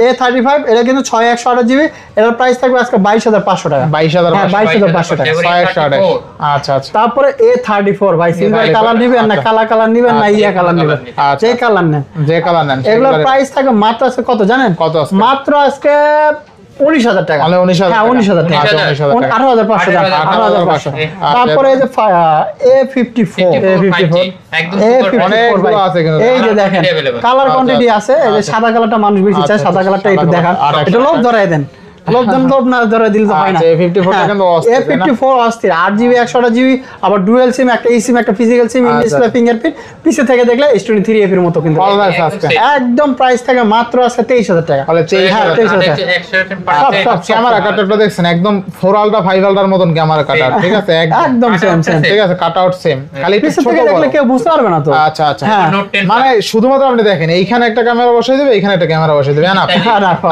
[SPEAKER 1] A35 এটা কিন্তু 6128 জিবি এটার প্রাইস থাকবে আজকে 22500 টাকা
[SPEAKER 2] 22,500
[SPEAKER 1] হ্যাঁ 22500 টাকা
[SPEAKER 2] 628 আচ্ছা আচ্ছা
[SPEAKER 1] তারপরে A34 ভাই সিলভার
[SPEAKER 2] A34
[SPEAKER 1] কালার নিবেন না
[SPEAKER 2] আচ্ছা।
[SPEAKER 1] কালা কালার নিবেন না ইয়া কালার নিবেন
[SPEAKER 2] আচ্ছা।
[SPEAKER 1] যে কালার নেন
[SPEAKER 2] যে কালার নেন
[SPEAKER 1] এগুলোর
[SPEAKER 2] সেগুলোর-
[SPEAKER 1] প্রাইস থাকে মাত্র আজকে কত জানেন
[SPEAKER 2] কত আজকে?
[SPEAKER 1] মাত্র আজকে 19000 টাকা
[SPEAKER 2] তাহলে 19,000
[SPEAKER 1] হ্যাঁ 19000 টাকা
[SPEAKER 2] আচ্ছা, 19,000 টাকা।
[SPEAKER 1] 18500 টাকা
[SPEAKER 2] 18,500
[SPEAKER 1] 18,500 তারপরে এই যে A54
[SPEAKER 3] একদম
[SPEAKER 1] A54
[SPEAKER 2] অনেকগুলো
[SPEAKER 1] ভাই।
[SPEAKER 2] আছে কিন্তু।
[SPEAKER 1] এই যে দেখেন
[SPEAKER 3] available।
[SPEAKER 1] কালার
[SPEAKER 2] আচ্ছা,
[SPEAKER 1] কোয়ান্টিটি আছে এই যে
[SPEAKER 2] আচ্ছা।
[SPEAKER 1] সাদা কালারটা মানুষ বেশি চায়
[SPEAKER 2] আচ্ছা,
[SPEAKER 1] সাদা কালারটা একটু
[SPEAKER 2] সাদা
[SPEAKER 1] দেখান
[SPEAKER 2] কালার,
[SPEAKER 1] এটা লোভ ধরায় দেন লোভ না ধরে দিলে তো হয় না
[SPEAKER 2] আচ্ছা, A54 টা কিন্তু অস্থির, তাই না?
[SPEAKER 1] A54 অস্থির 8GB 128GB আবার ডুয়াল সিম একটা eSIM একটা ফিজিক্যাল সিম ইন
[SPEAKER 2] আচ্ছা।
[SPEAKER 1] ডিসপ্লে ফিঙ্গারপ্রিন্ট পিছে থেকে দেখলে S23 এর মতো কিন্তু
[SPEAKER 2] কত আছে আজকে
[SPEAKER 1] একদম প্রাইস থাকে মাত্র আজকে 23000 টাকা
[SPEAKER 2] তাহলে
[SPEAKER 1] হ্যাঁ, 23,000 টাকা। সব,
[SPEAKER 2] ক্যামেরা কাটারটা দেখছেন একদম 4 আলট্রা 5 আলট্রার মতন ক্যামেরা কাটার ঠিক আছে
[SPEAKER 1] একদম সেম সেম
[SPEAKER 2] ঠিক আছে কাট আউট সেম খালি একটু
[SPEAKER 1] পিছে
[SPEAKER 2] ছোট
[SPEAKER 1] থেকে
[SPEAKER 2] বড়।
[SPEAKER 1] দেখলে কেউ বুঝতে পারবে না তো
[SPEAKER 2] আচ্ছা আচ্ছা
[SPEAKER 1] হ্যাঁ
[SPEAKER 3] নোট 10
[SPEAKER 2] মানে শুধুমাত্র আপনি দেখেন এইখানে একটা ক্যামেরা বসাই দেবে এইখানে একটা ক্যামেরা বসাই দেবে না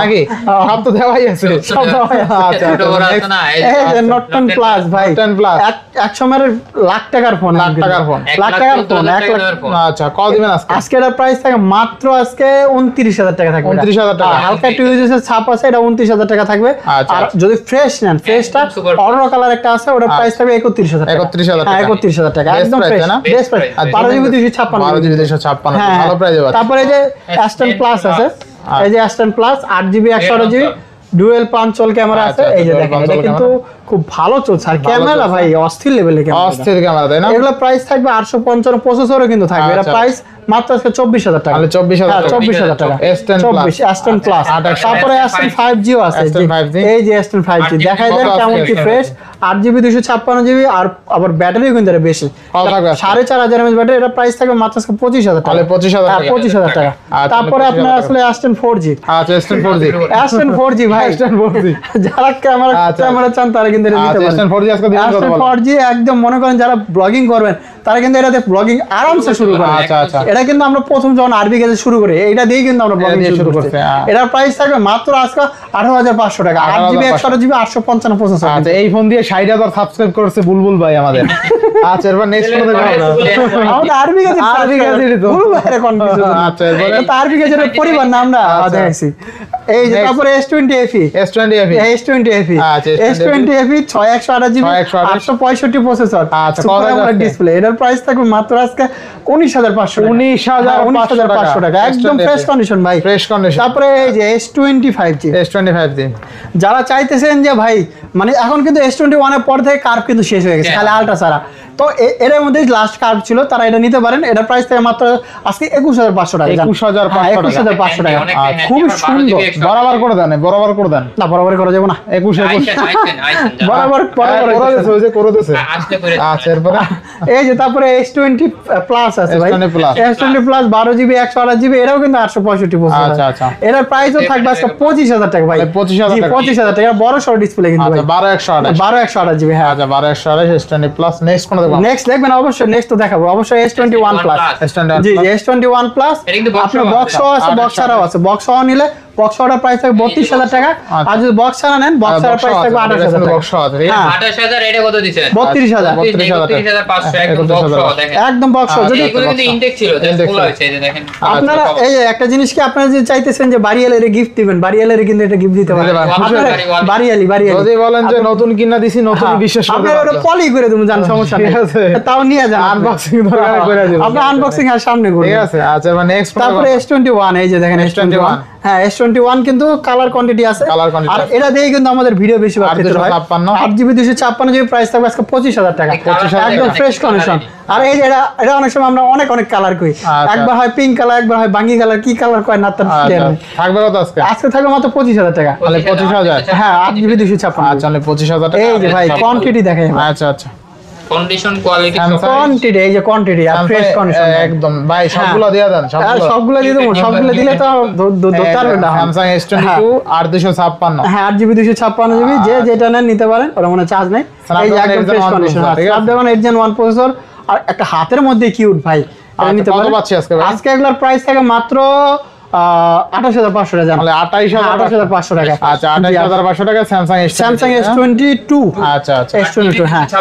[SPEAKER 2] নাকি সব তো দেওয়াই আছে
[SPEAKER 1] সব দেওয়াই আছে।
[SPEAKER 2] আচ্ছা
[SPEAKER 3] ছোট বড় আছে না এই
[SPEAKER 1] এই যে নোট 10 প্লাস ভাই
[SPEAKER 2] Note 10 Plus।
[SPEAKER 1] এক সময়ের লাখ টাকার ফোন
[SPEAKER 2] লাখ টাকার ফোন।
[SPEAKER 1] লাখ টাকার ফোন 1 লাখ
[SPEAKER 2] আচ্ছা কত দিবেন আজকে
[SPEAKER 1] আজকে এর প্রাইস থাকে মাত্র আজকে 29000 টাকা থাকবে
[SPEAKER 2] 29,000 টাকা।
[SPEAKER 1] হালকা একটু ইউজের ছাপ আছে এটা 29000 টাকা থাকবে
[SPEAKER 2] আচ্ছা।
[SPEAKER 1] আর যদি ফ্রেশ নেন ফ্রেশটা
[SPEAKER 3] একদম super।
[SPEAKER 1] অরেঞ্জ কালার একটা আছে ওটার প্রাইস থাকবে 31000 টাকা
[SPEAKER 2] 31,000 টাকা।
[SPEAKER 1] হ্যাঁ 31000 টাকা
[SPEAKER 2] Best
[SPEAKER 1] একদম
[SPEAKER 2] price,
[SPEAKER 1] ফ্রেশ
[SPEAKER 2] তাই না?
[SPEAKER 1] Best
[SPEAKER 3] Best
[SPEAKER 1] price
[SPEAKER 3] price।
[SPEAKER 1] 12GB 256
[SPEAKER 2] 12 GB 256
[SPEAKER 1] হ্যাঁ
[SPEAKER 2] ভালো প্রাইজে পাচ্ছেন
[SPEAKER 1] তারপরে এই যে S10 প্লাস আছে এই যে S10 plus 8GB 128GB dual পাঞ্চল camera আছে
[SPEAKER 2] আচ্ছা,
[SPEAKER 1] এই যে
[SPEAKER 2] dual
[SPEAKER 1] দেখেন
[SPEAKER 2] punch
[SPEAKER 1] এটা
[SPEAKER 2] hole
[SPEAKER 1] কিন্তু খুব ভালো চলছে আর ক্যামেরা
[SPEAKER 2] চলছে।
[SPEAKER 1] ভাই অস্থির লেভেলের ক্যামেরা
[SPEAKER 2] অস্থির ক্যামেরা তাই না
[SPEAKER 1] এগুলো প্রাইস থাকবে 855 প্রসেসরও কিন্তু থাকবে এটা
[SPEAKER 2] আচ্ছা।
[SPEAKER 1] প্রাইস মাত্র আজকে 24000 টাকা
[SPEAKER 2] তাহলে 24,000
[SPEAKER 1] হ্যাঁ,
[SPEAKER 2] টাকা।
[SPEAKER 1] 24000 টাকা
[SPEAKER 2] S10
[SPEAKER 1] 24 S10 প্লাস তারপরে S10 5G ও আছে
[SPEAKER 2] S10 5G
[SPEAKER 1] এই যে S10 5G
[SPEAKER 3] 8GB
[SPEAKER 1] দেখাই দেন
[SPEAKER 2] কত
[SPEAKER 1] কেমন
[SPEAKER 2] আছে
[SPEAKER 1] কি
[SPEAKER 2] আজকে?
[SPEAKER 1] ফ্রেশ 8GB 256GB আর আবার ব্যাটারিও কিন্তু এটা বেশি
[SPEAKER 2] কত থাকবে আজকে?
[SPEAKER 1] 4500 mAh ব্যাটারি এটা প্রাইস থাকবে মাত্র আজকে 25000 টাকা
[SPEAKER 2] তাহলে 25,000
[SPEAKER 1] হ্যাঁ,
[SPEAKER 2] টাকা।
[SPEAKER 1] 25000 টাকা
[SPEAKER 2] আচ্ছা,
[SPEAKER 1] তারপরে
[SPEAKER 2] 25,000
[SPEAKER 1] আপনার
[SPEAKER 2] টাকা।
[SPEAKER 1] আসলে S10 4G
[SPEAKER 2] আচ্ছা S10 4G
[SPEAKER 1] S10 4G ভাই
[SPEAKER 2] S10 4G
[SPEAKER 1] যারা ক্যামেরা
[SPEAKER 2] আচ্ছা।
[SPEAKER 1] চান তারা কিন্তু এটা নিতে
[SPEAKER 2] আচ্ছা,
[SPEAKER 1] পারেন
[SPEAKER 2] S10 4G আজকে দিবেন কত
[SPEAKER 1] S10
[SPEAKER 2] বলেন?
[SPEAKER 1] 4G একদম মনে করেন যারা ব্লগিং করবেন তারা কিন্তু এটাতে ব্লগিং আরামসে শুরু করে।
[SPEAKER 2] আচ্ছা, আচ্ছা।
[SPEAKER 1] এটা কিন্তু আমরা প্রথম যখন আরবি গ্যাজেট শুরু করি এটা দিয়ে কিন্তু আমরা ব্লগিং
[SPEAKER 2] দিয়ে
[SPEAKER 1] শুরু
[SPEAKER 2] শুরু
[SPEAKER 1] করছি।
[SPEAKER 2] করছে, হ্যাঁ।
[SPEAKER 1] এটার প্রাইস থাকবে মাত্র আজকে 18,500 টাকা, 8GB 128GB 855 প্রসেসর।
[SPEAKER 2] আচ্ছা, এই ফোন দিয়ে 60,000 সাবস্ক্রাইব করেছে বুলবুল ভাই আমাদের। আচ্ছা, এরপর নেক্সট ফোন দেখো আমরা।
[SPEAKER 1] আমাদের আরবি গ্যাজেট
[SPEAKER 2] আরবি গ্যাজেটই তো।
[SPEAKER 1] ভুল বাইরে কনফিউশন।
[SPEAKER 2] আচ্ছা, এরপরে?
[SPEAKER 1] এটা তো আরবি গ্যাজেটের পরিবার না আমরা দেখাইছি। এই যে
[SPEAKER 2] Next.
[SPEAKER 1] তারপরে S20 FE,
[SPEAKER 2] S20 FE।
[SPEAKER 1] S20 FE,
[SPEAKER 2] আচ্ছা,
[SPEAKER 1] S20 FE 6128GB
[SPEAKER 2] 628
[SPEAKER 1] 865 প্রসেসর।
[SPEAKER 2] আচ্ছা,
[SPEAKER 1] সুপার
[SPEAKER 2] কত
[SPEAKER 1] AMOLED
[SPEAKER 2] আছে?
[SPEAKER 1] ডিসপ্লে। এটার প্রাইস থাকবে মাত্র আজকে 19,500 টাকা।
[SPEAKER 2] 19,500
[SPEAKER 1] টাকা একদম
[SPEAKER 2] S20
[SPEAKER 1] ফ্রেশ কন্ডিশন ভাই।
[SPEAKER 2] Fresh condition.
[SPEAKER 1] তারপরে এই যে S25G,
[SPEAKER 2] S25 দিন।
[SPEAKER 1] যারা চাইতেছেন যে ভাই মানে এখন কিন্তু S21 এর পর থেকে কার্ভ কিন্তু শেষ হয়ে গেছে, খালি আলট্রা ছাড়া। তো এর মধ্যে লাস্ট কার্ভ ছিল, তারা এটা নিতে পারেন। এটার প্রাইস থেকে মাত্র আজকে 21,500 টাকা।
[SPEAKER 2] 21,500
[SPEAKER 1] টাকা।
[SPEAKER 3] অনেক
[SPEAKER 1] খুবই সুন্দর।
[SPEAKER 2] বরাবর করে দেন, বরাবর করে দেন।
[SPEAKER 1] না বরাবর করা যাবে না,
[SPEAKER 2] 21
[SPEAKER 1] বরাবর
[SPEAKER 2] করে দিছে, ওই যে করে দিছে।
[SPEAKER 3] আসলে করে
[SPEAKER 2] আচ্ছা, এরপরে
[SPEAKER 1] এই যে তারপরে S20 প্লাস আছে ভাই।
[SPEAKER 2] S20 Plus।
[SPEAKER 1] S20 plus 12GB 128GB, এটাও কিন্তু 865 প্রসেসর।
[SPEAKER 2] আচ্ছা, আচ্ছা।
[SPEAKER 1] এটার প্রাইসও থাকবে আজকে 25,000 টাকা ভাই।
[SPEAKER 2] 25,000
[SPEAKER 1] জি,
[SPEAKER 2] টাকা।
[SPEAKER 1] 25,000 টাকা। বড় সরো ডিসপ্লে কিন্তু ভাই।
[SPEAKER 2] আচ্ছা, 12,128।
[SPEAKER 1] 12/128GB। হ্যাঁ,
[SPEAKER 2] আচ্ছা, 12,128 S20 প্লাস। নেক্সট কোন দেখব?
[SPEAKER 1] নেক্সট দেখবেন অবশ্যই, নেক্সট তো দেখাবো অবশ্যই S21 প্লাস।
[SPEAKER 2] S21
[SPEAKER 1] জি,
[SPEAKER 2] Plus।
[SPEAKER 1] S21 plus.
[SPEAKER 3] এটা কিন্তু box
[SPEAKER 1] আপনার
[SPEAKER 3] সহ
[SPEAKER 1] বক্স সহ আছে, বক্স ছাড়াও আছে। বক্স সহ নিলে বক্স সহটার প্রাইস থাকবে 32,000 টাকা। আর যদি বক্স ছাড়া নেন বক্স ছাড়ার প্রাইস থাকবে 28,000 টাকা।
[SPEAKER 2] বক্স আছে, ঠিক আছে?
[SPEAKER 1] হ্যাঁ।
[SPEAKER 3] 28,000 এটা কত দিছেন?
[SPEAKER 1] 32,000
[SPEAKER 3] 32,500 একদম বক্স সহ দেখেন।
[SPEAKER 1] একদম বক্স সহ। যদি
[SPEAKER 3] এগুলো কিন্তু ইনটেক ছিল, জাস্ট
[SPEAKER 2] Index
[SPEAKER 3] খোলা
[SPEAKER 2] ছিল।
[SPEAKER 3] হয়েছে, এই যে দেখেন।
[SPEAKER 1] আপনারা এই যে একটা জিনিস কি আপনারা যে চাইতেছেন যে বাড়িয়ালের গিফট দিবেন, বাড়িয়ালের কিন্তু এটা গিফট দিতে পারেন।
[SPEAKER 2] দিতে পারেন।
[SPEAKER 1] আপনারা বাড়িয়ালি
[SPEAKER 2] যদি বলেন যে নতুন কিনা দিছি, নতুন বিশ্বাস করতে
[SPEAKER 1] আপনারা ওটা
[SPEAKER 2] পারবেন।
[SPEAKER 1] পলি করে দেবো, জান সমস্যা নেই।
[SPEAKER 2] ঠিক আছে।
[SPEAKER 1] তাও নিয়ে যান,
[SPEAKER 2] Unboxing দরকার করে দিবেন।
[SPEAKER 1] আপনার আনবক্সিং আর সামনে করবেন।
[SPEAKER 2] ঠিক আছে। আচ্ছা, এবার নেক্সট
[SPEAKER 1] তারপরে S21, এই যে দেখেন S21। হ্যাঁ, S21 কিন্তু কালার কোয়ান্টিটি আছে।
[SPEAKER 2] Color quantity
[SPEAKER 1] আর
[SPEAKER 2] আছে।
[SPEAKER 1] এটা দিয়ে কিন্তু আমাদের ভিডিও বেশিরভাগ ক্ষেত্রে হয়।
[SPEAKER 2] 856
[SPEAKER 1] 8GB 256GB প্রাইস থাকবে আজকে 25,000 টাকা।
[SPEAKER 3] 25,000
[SPEAKER 1] একদম
[SPEAKER 3] টাকা।
[SPEAKER 1] Fresh condition. আর এই যে এটা অনেক সময় আমরা অনেক কালার করি।
[SPEAKER 2] আচ্ছা।
[SPEAKER 1] একবার হয় পিঙ্ক কালার, একবার হয় বাঙ্গি কালার, কি কালার কয় না তার
[SPEAKER 2] আচ্ছা,
[SPEAKER 1] clear নেই।
[SPEAKER 2] থাকবে কত আজকে?
[SPEAKER 1] আজকে থাকবে মাত্র 25,000 টাকা।
[SPEAKER 2] তাহলে 25,000।
[SPEAKER 1] হ্যাঁ, 8GB 256।
[SPEAKER 2] আচ্ছা, তাহলে 25,000 টাকা।
[SPEAKER 1] এই যে ভাই কোয়ান্টিটি দেখেন।
[SPEAKER 2] আচ্ছা, আচ্ছা।
[SPEAKER 3] কন্ডিশন কোয়ালিটি
[SPEAKER 2] Samsung-
[SPEAKER 1] কোয়ান্টিটি, এই যে কোয়ান্টিটি আর ফ্রেশ কন্ডিশন।
[SPEAKER 2] একদম ভাই, সবগুলো দিয়ে দেন,
[SPEAKER 1] আর সবগুলো দিয়ে দেবো, সবগুলো দিলে তো ধরতে পারবে না।
[SPEAKER 2] Samsung S22 856।
[SPEAKER 1] হ্যাঁ, 8GB 256GB, যে যেটা নেন নিতে পারেন, ওরা মনে চার্জ নেই। এই যে একদম fresh condition. Snapdragon 8 Gen 1 processor আর একটা হাতের মধ্যে কিউট ভাই, এটা নিতে
[SPEAKER 2] কত
[SPEAKER 1] পারেন।
[SPEAKER 2] পাচ্ছি আজকে ভাই?
[SPEAKER 1] আজকে এগুলোর প্রাইস থাকে মাত্র 28,500 টাকা।
[SPEAKER 2] তাহলে
[SPEAKER 1] 28,500 টাকা।
[SPEAKER 2] আচ্ছা, 28,500 টাকা Samsung
[SPEAKER 1] Samsung S22।
[SPEAKER 2] আচ্ছা, আচ্ছা।
[SPEAKER 1] S22, হ্যাঁ।
[SPEAKER 2] আচ্ছা,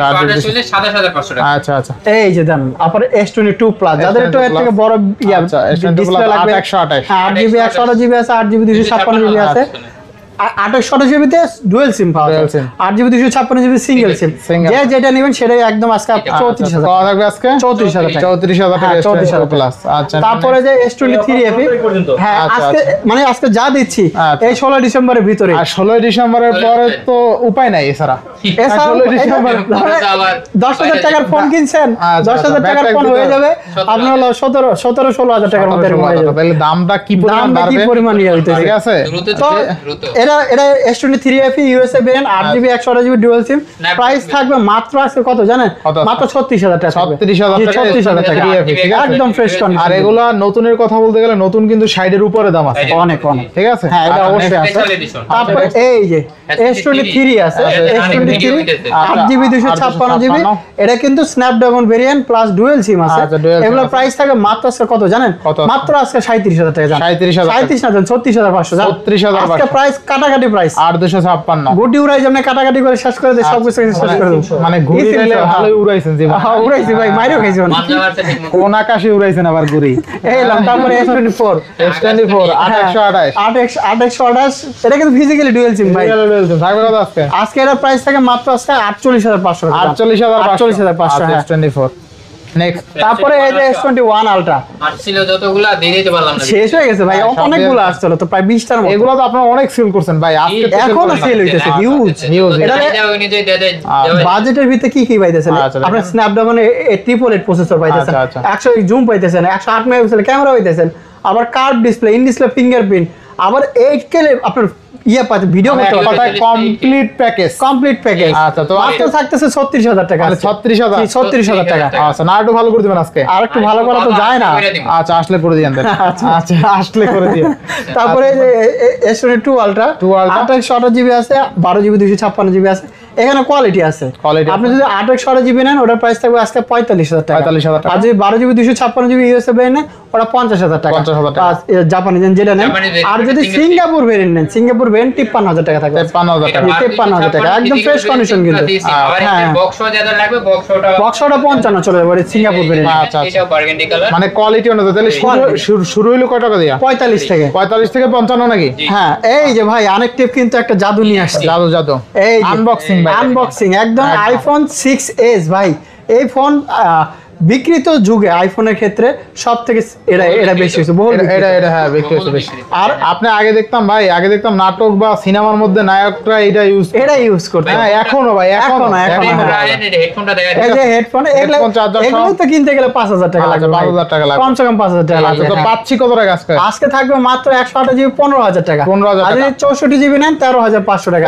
[SPEAKER 3] 27,500 টাকা।
[SPEAKER 2] আচ্ছা, আচ্ছা।
[SPEAKER 1] এই যে দেন আপনার S22 প্লাস, যাদের একটু এর থেকে বড়
[SPEAKER 2] আচ্ছা, S22
[SPEAKER 1] ডিসপ্লে
[SPEAKER 2] Plus
[SPEAKER 1] লাগবে।
[SPEAKER 2] 8/128
[SPEAKER 1] হ্যাঁ, 8GB 128GB আছে, 8GB 256GB আছে। 28GB তে ডুয়াল সিম পাওয়া যায়।
[SPEAKER 2] Dual SIM।
[SPEAKER 1] 8GB 256GB single SIM.
[SPEAKER 2] Single।
[SPEAKER 1] যে যেটা নেবেন সেটাই একদম আজকে 34,000
[SPEAKER 2] কত থাকবে আজকে?
[SPEAKER 1] 34,000 টাকা।
[SPEAKER 2] 34,000 টাকা
[SPEAKER 1] হ্যাঁ,
[SPEAKER 2] 34,000
[SPEAKER 1] 34,000
[SPEAKER 2] প্লাস। আচ্ছা,
[SPEAKER 1] তারপরে যে S23 FE, হ্যাঁ
[SPEAKER 2] আচ্ছা,
[SPEAKER 1] আজকে মানে আজকে যা দিচ্ছি
[SPEAKER 2] আচ্ছা।
[SPEAKER 1] এই 16 ডিসেম্বরের ভিতরে।
[SPEAKER 2] আর 16 ডিসেম্বরের পরে তো উপায় নাই এছাড়া।
[SPEAKER 1] এছাড়াও
[SPEAKER 2] 16 ডিসেম্বর।
[SPEAKER 1] এই যে
[SPEAKER 3] আবার
[SPEAKER 1] 10,000 টাকার ফোন কিনছেন,
[SPEAKER 2] আচ্ছা,
[SPEAKER 1] 10,000 টাকার
[SPEAKER 2] ব্যাটারি
[SPEAKER 1] ফোন হয়ে
[SPEAKER 2] দিতে
[SPEAKER 1] যাবে
[SPEAKER 3] 17,000
[SPEAKER 1] আপনার হলো 16,000 টাকার মধ্যে এরকম হয়ে যাবে।
[SPEAKER 2] তাহলে দামটা কি পরিমাণ
[SPEAKER 1] দামটা কি
[SPEAKER 2] বাড়বে?
[SPEAKER 1] পরিমাণ ইয়ে হইতেছে।
[SPEAKER 2] ঠিক আছে।
[SPEAKER 3] দ্রুত
[SPEAKER 1] তো
[SPEAKER 3] দ্রুত
[SPEAKER 1] এটা S23 FE USA variant 8GB 128GB dual SIM. Price থাকবে মাত্র আজকে কত জানেন?
[SPEAKER 2] কত?
[SPEAKER 1] মাত্র 36,000 টাকা।
[SPEAKER 2] 36,000 টাকা
[SPEAKER 1] 36,000 টাকা।
[SPEAKER 2] 3 FE, ঠিক আছে।
[SPEAKER 1] একদম ফ্রেশ
[SPEAKER 2] আর
[SPEAKER 1] কন্ডিশন।
[SPEAKER 2] এগুলা নতুনের কথা বলতে গেলে নতুন কিন্তু 60 এর উপরে দাম আছে।
[SPEAKER 1] অনেক অনেক।
[SPEAKER 2] ঠিক আছে।
[SPEAKER 1] হ্যাঁ, এটা
[SPEAKER 2] আচ্ছা,
[SPEAKER 1] অবশ্যই
[SPEAKER 2] next-
[SPEAKER 1] আছে।
[SPEAKER 3] Special edition।
[SPEAKER 1] তারপরে এই যে S23 আছে, S23 8GB 256GB, এটা কিন্তু Snapdragon variant plus dual SIM আছে।
[SPEAKER 2] আচ্ছা, dual SIM
[SPEAKER 1] এগুলোর
[SPEAKER 2] আছে।
[SPEAKER 1] প্রাইস থাকে মাত্র আজকে কত জানেন?
[SPEAKER 2] কত?
[SPEAKER 1] মাত্র আজকে 37,000 টাকা জানেন।
[SPEAKER 2] 37,000
[SPEAKER 1] 37 না জান, 36,500 জান।
[SPEAKER 2] 36,500
[SPEAKER 1] আজকে প্রাইস কাটাকাটি প্রাইস।
[SPEAKER 2] 8,256।
[SPEAKER 1] গুডি উড়াই যেমন কাটাকাটি করে শেষ করে দেয়, সব কিছু শেষ করে দেব।
[SPEAKER 2] মানে ঘুরি গেলে ভালোই উড়াইছেন জীবন।
[SPEAKER 1] হ্যাঁ, উড়াইছি ভাই, মাইরও খাইছি অনেক।
[SPEAKER 2] কোন আকাশে উড়াইছেন আবার ঘুরি।
[SPEAKER 1] এই লাম, তারপরে S24
[SPEAKER 2] S24 828
[SPEAKER 1] 828 এটা কিন্তু ফিজিক্যালি ডুয়াল সিম ভাই।
[SPEAKER 2] থাকবে কত আজকে?
[SPEAKER 1] আজকে এর প্রাইস থাকে মাত্র আজকে 48,500 টাকা।
[SPEAKER 2] 48,500
[SPEAKER 1] হ্যাঁ।
[SPEAKER 2] S24 next.
[SPEAKER 1] তারপরে এই যে S21 আলট্রা
[SPEAKER 3] আসছিল যতগুলা দিয়ে দিতে পারলাম না।
[SPEAKER 1] শেষ হয়ে গেছে ভাই,
[SPEAKER 2] হ্যাঁ, সব
[SPEAKER 1] অনেকগুলো
[SPEAKER 2] দিয়ে-
[SPEAKER 1] আসছিল তো প্রায় 20টার মতো।
[SPEAKER 2] এগুলো তো আপনারা অনেক সেল করছেন ভাই, আজকে তো sell
[SPEAKER 1] এখনো
[SPEAKER 2] করেন না।
[SPEAKER 1] সেল হইতেছে, হিউজ।
[SPEAKER 2] Huge।
[SPEAKER 1] এটা
[SPEAKER 3] চাহিদা অনুযায়ী দিয়ে দেয়।
[SPEAKER 1] বাজেটের ভিতরে কি কি পাইতেছেন?
[SPEAKER 2] আচ্ছা,
[SPEAKER 1] আপনার
[SPEAKER 2] দেখেন।
[SPEAKER 1] স্ন্যাপড্রাগন 888 প্রসেসর পাইতেছেন,
[SPEAKER 2] আচ্ছা, আচ্ছা।
[SPEAKER 1] 100 জুম পাইতেছেন, 108 মেগাপিক্সেল ক্যামেরা পাইতেছেন, আবার curve display, in display fingerprint, আবার 8K আপনার ইয়ে পাইতে ভিডিও
[SPEAKER 2] মানে
[SPEAKER 1] করতে
[SPEAKER 2] এক
[SPEAKER 1] পারবেন।
[SPEAKER 2] কথায় কমপ্লিট প্যাকেজ।
[SPEAKER 1] Complete package.
[SPEAKER 2] আচ্ছা, তো
[SPEAKER 1] মাত্র থাকতেছে 36,000 টাকা।
[SPEAKER 2] মানে 36,000।
[SPEAKER 1] 36,000 টাকা।
[SPEAKER 2] আচ্ছা, না একটু ভালো করে দিবেন আজকে।
[SPEAKER 1] আর একটু ভালো করা তো যায় না।
[SPEAKER 2] আচ্ছা, আসলে করে দিয়েন দেন। আচ্ছা, আসলে করে দিয়েন।
[SPEAKER 1] তারপরে যে S22 আলট্রা
[SPEAKER 2] 2 Ultra
[SPEAKER 1] 28GB আছে, 12GB 256GB আছে। এখানে কোয়ালিটি আছে। আপনি যদি 8/16 নেন ওটার প্রাইস থাকবে আজকে 45,000 টাকা।
[SPEAKER 2] 45,000 টাকা।
[SPEAKER 1] আর যদি 12GB 256GB ইউএসবি নেন ওটা 50,000 টাকা।
[SPEAKER 2] 50,000 টাকা।
[SPEAKER 1] জাপানি যেটা নেন। আর যদি সিঙ্গাপুর ভেরিয়েন্ট নেন, সিঙ্গাপুর ভেরিয়েন্ট 53,000 টাকা থাকবে।
[SPEAKER 2] 53,000 টাকা।
[SPEAKER 1] 53,000 টাকা একদম ফ্রেশ কন্ডিশন কিন্তু।
[SPEAKER 3] হ্যাঁ বক্সও যেটা লাগবে বক্সটা
[SPEAKER 1] 55 চলে যাবে সিঙ্গাপুর ভেরিয়েন্ট।
[SPEAKER 2] আচ্ছা আচ্ছা।
[SPEAKER 3] এটা বার্গেন্ডি কালার।
[SPEAKER 2] মানে কোয়ালিটি অনুযায়ী তাহলে শুরু হইলো কত টাকা দিয়া?
[SPEAKER 1] 45 থেকে
[SPEAKER 2] 45 থেকে 55 নাকি?
[SPEAKER 1] হ্যাঁ এই যে ভাই আনেকটিভ কিন্তু একটা জাদু নিয়ে আসছে।
[SPEAKER 2] জাদু
[SPEAKER 1] এই
[SPEAKER 2] আনবক্সিং ভাই,
[SPEAKER 1] আনবক্সিং একদম আইফোন 6s ভাই। এই ফোন বিক্রিত যুগে আইফোনের ক্ষেত্রে সব থেকে এটা বেশি হয়েছে বহুল
[SPEAKER 2] এটা হ্যাঁ বিক্রি হচ্ছে বেশি। আর আপনি আগে দেখতাম ভাই, আগে দেখতাম নাটক বা সিনেমার মধ্যে নায়করা এটা ইউজ করতে। হ্যাঁ এখনো ভাই এখনো
[SPEAKER 3] হেডফোনটা দেখা
[SPEAKER 1] এই যে হেডফোন এগুলো তো কিনতে গেলে 5,000 টাকা লাগবে।
[SPEAKER 2] 5,000 টাকা লাগবে,
[SPEAKER 1] কমসে কম 5,000 টাকা লাগবে।
[SPEAKER 2] তো পাচ্ছি কত টাকা আজকে?
[SPEAKER 1] আজকে থাকবে মাত্র 128GB 15,000 টাকা।
[SPEAKER 2] 15,000
[SPEAKER 1] আর যদি 64GB নেন 13,500 টাকা।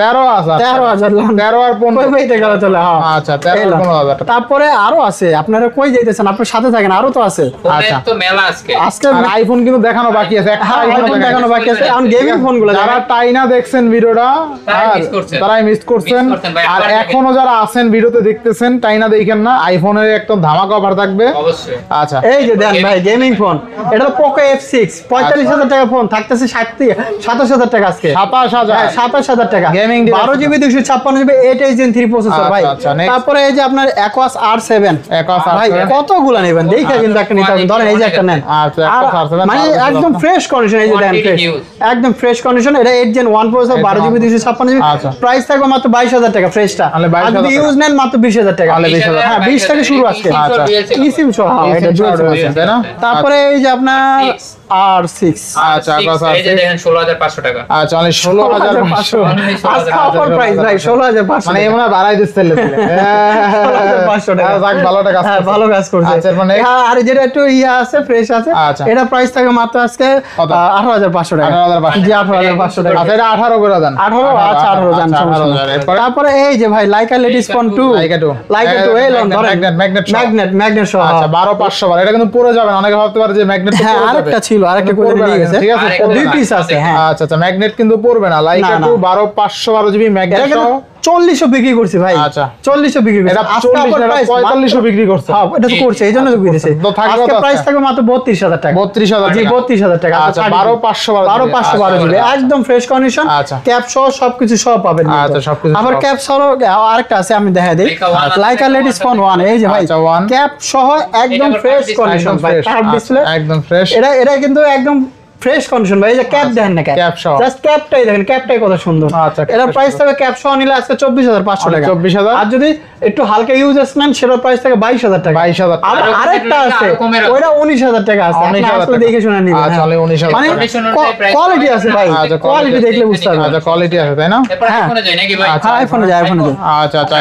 [SPEAKER 1] 13,000
[SPEAKER 2] 13 আর 15
[SPEAKER 1] কইতে গেল চলে। হ্যাঁ
[SPEAKER 2] আচ্ছা 13 আর 15,000 টাকা।
[SPEAKER 1] তারপরে আরো আছে, আপনারা কই যাইতেছেন? আপনার সাথে থাকেন, আরো তো আছে।
[SPEAKER 3] আচ্ছা তো মেলা আজকে
[SPEAKER 2] আর আইফোন কিন্তু দেখানো বাকি আছে, একটা
[SPEAKER 1] আইফোন দেখানো বাকি আছে। এখন গেমিং ফোনগুলো
[SPEAKER 2] যারা টাইনা দেখছেন ভিডিওটা তারাই মিস করছেন। আর এখনো যারা আছেন ভিডিওতে দেখতেছেন টাইনা দেখেন না, আইফোনের একদম ধামাকা অফার থাকবে
[SPEAKER 3] অবশ্যই।
[SPEAKER 2] আচ্ছা
[SPEAKER 1] এই যে দেন ভাই গেমিং ফোন, এটা পোকো F6 45,000 টাকা ফোন থাকতেছে 27,000 টাকা আজকে। 27,000 টাকা
[SPEAKER 2] gaming
[SPEAKER 1] 12GB 256GB 8 Gen 3 processor ভাই। তারপরে এই যে আপনার Aquos R7 ভাই কতগুলা নেবেন দেখে কিন্তু একটা নিতে হবে। ধরেন এই যে একটা নেন, মানে একদম ফ্রেশ কন্ডিশন। এই যে দেন একদম ফ্রেশ কন্ডিশন। এটা 8 Gen 1 processor 12GB 256GB price থাকবে মাত্র 22,000 টাকা ফ্রেশটা। আর যদি ইউজ নেন মাত্র 20,000 টাকা। হ্যাঁ 20 থেকে শুরু আজকে।
[SPEAKER 2] আচ্ছা
[SPEAKER 1] eSIM সহ এটা জুয়েল সিম তাই না? তারপরে এই যে আপনার R6
[SPEAKER 2] আচ্ছা
[SPEAKER 3] এই যে দেখেন 16,500 টাকা।
[SPEAKER 2] আচ্ছা মানে 16,500
[SPEAKER 1] আজকে অফার প্রাইস ভাই 16,500
[SPEAKER 2] মানে এমন বাড়াই দিচ্ছেন
[SPEAKER 1] 16,500 টাকা।
[SPEAKER 2] যাক ভালো টাকা
[SPEAKER 1] হ্যাঁ ভালো কাজ করছে।
[SPEAKER 2] আচ্ছা মানে
[SPEAKER 1] আর যেটা একটু আছে ফ্রেশ আছে এটা প্রাইস থাকে মাত্র আজকে 18,500 টাকা।
[SPEAKER 2] 18,500
[SPEAKER 1] জি 18,500 টাকা।
[SPEAKER 2] আচ্ছা এটা 18 করে দেন।
[SPEAKER 1] 18 আচ্ছা 18 জান সমস্যা নেই। তারপরে এই যে ভাই লাইকা লেডিস ফোন 2 লাইকা 2 এই লন ধরেন ম্যাগনেট সহ।
[SPEAKER 2] আচ্ছা 12,500 এটা কিন্তু পড়ে যাবে, অনেকে ভাবতে পারে যে ম্যাগনেট তো পড়ে যাবে।
[SPEAKER 1] আরেকটা ছিল আরেকটা করে নিয়ে গেছে,
[SPEAKER 2] ঠিক আছে
[SPEAKER 1] দুই পিস আছে। হ্যাঁ
[SPEAKER 2] আচ্ছা আচ্ছা ম্যাগনেট কিন্তু পড়বে না। লাইকা 2 12,512GB ম্যাগনেট সহ
[SPEAKER 1] 40 বিক্রি করছি ভাই।
[SPEAKER 2] আচ্ছা
[SPEAKER 1] 40 বিক্রি করছি।
[SPEAKER 2] এটা 45 বিক্রি করছে।
[SPEAKER 1] হ্যাঁ এটা তো করছে এইজন্য তো বিক্রি
[SPEAKER 2] তো থাকবে
[SPEAKER 1] আজকে
[SPEAKER 2] কত?
[SPEAKER 1] প্রাইস থাকবে মাত্র 32,000 টাকা।
[SPEAKER 2] 32,000
[SPEAKER 1] জি 32,000 টাকা।
[SPEAKER 2] আচ্ছা 12,512
[SPEAKER 1] একদম ফ্রেশ কন্ডিশন,
[SPEAKER 2] আচ্ছা
[SPEAKER 1] ক্যাপ সহ সবকিছু সহ পাবেন।
[SPEAKER 2] আচ্ছা সবকিছু
[SPEAKER 1] আবার ক্যাপ সহ আরেকটা আছে আমি দেখাই দেই। লাইকা লেডিস ফোন 1 এই যে ভাই ক্যাপ সহ একদম ফ্রেশ কন্ডিশন ভাই। কার্ভ ডিসপ্লে
[SPEAKER 2] একদম ফ্রেশ।
[SPEAKER 1] এটা কিন্তু একদম ফ্রেশ কন্ডিশন ভাই। এই যে ক্যাপ দেখেন না,
[SPEAKER 2] ক্যাপ সহ
[SPEAKER 1] জাস্ট ক্যাপটাই দেখেন, ক্যাপটাই কত সুন্দর।
[SPEAKER 2] আচ্ছা
[SPEAKER 1] এর প্রাইস থাকে ক্যাপ সহ নিলে আজকে 24,500 টাকা।
[SPEAKER 2] 24,000।
[SPEAKER 1] আর যদি একটু হালকা ইউজেস নেন সেটার প্রাইস থাকে 22,000 টাকা।
[SPEAKER 2] 22,000।
[SPEAKER 1] আরেকটা আছে ওইটা 19,000 টাকা আছে। আপনি আসলে দেখে শুনে নিবেন।
[SPEAKER 2] আচ্ছা 19,000
[SPEAKER 1] মানে কোয়ালিটি আছে ভাই, কোয়ালিটি দেখলে বুঝতে পারবেন।
[SPEAKER 2] আচ্ছা কোয়ালিটি আছে তাই না?
[SPEAKER 3] হ্যাঁ আইফোনে যায় নাকি ভাই?
[SPEAKER 1] আচ্ছা আইফোনে যায়।
[SPEAKER 2] আচ্ছা আচ্ছা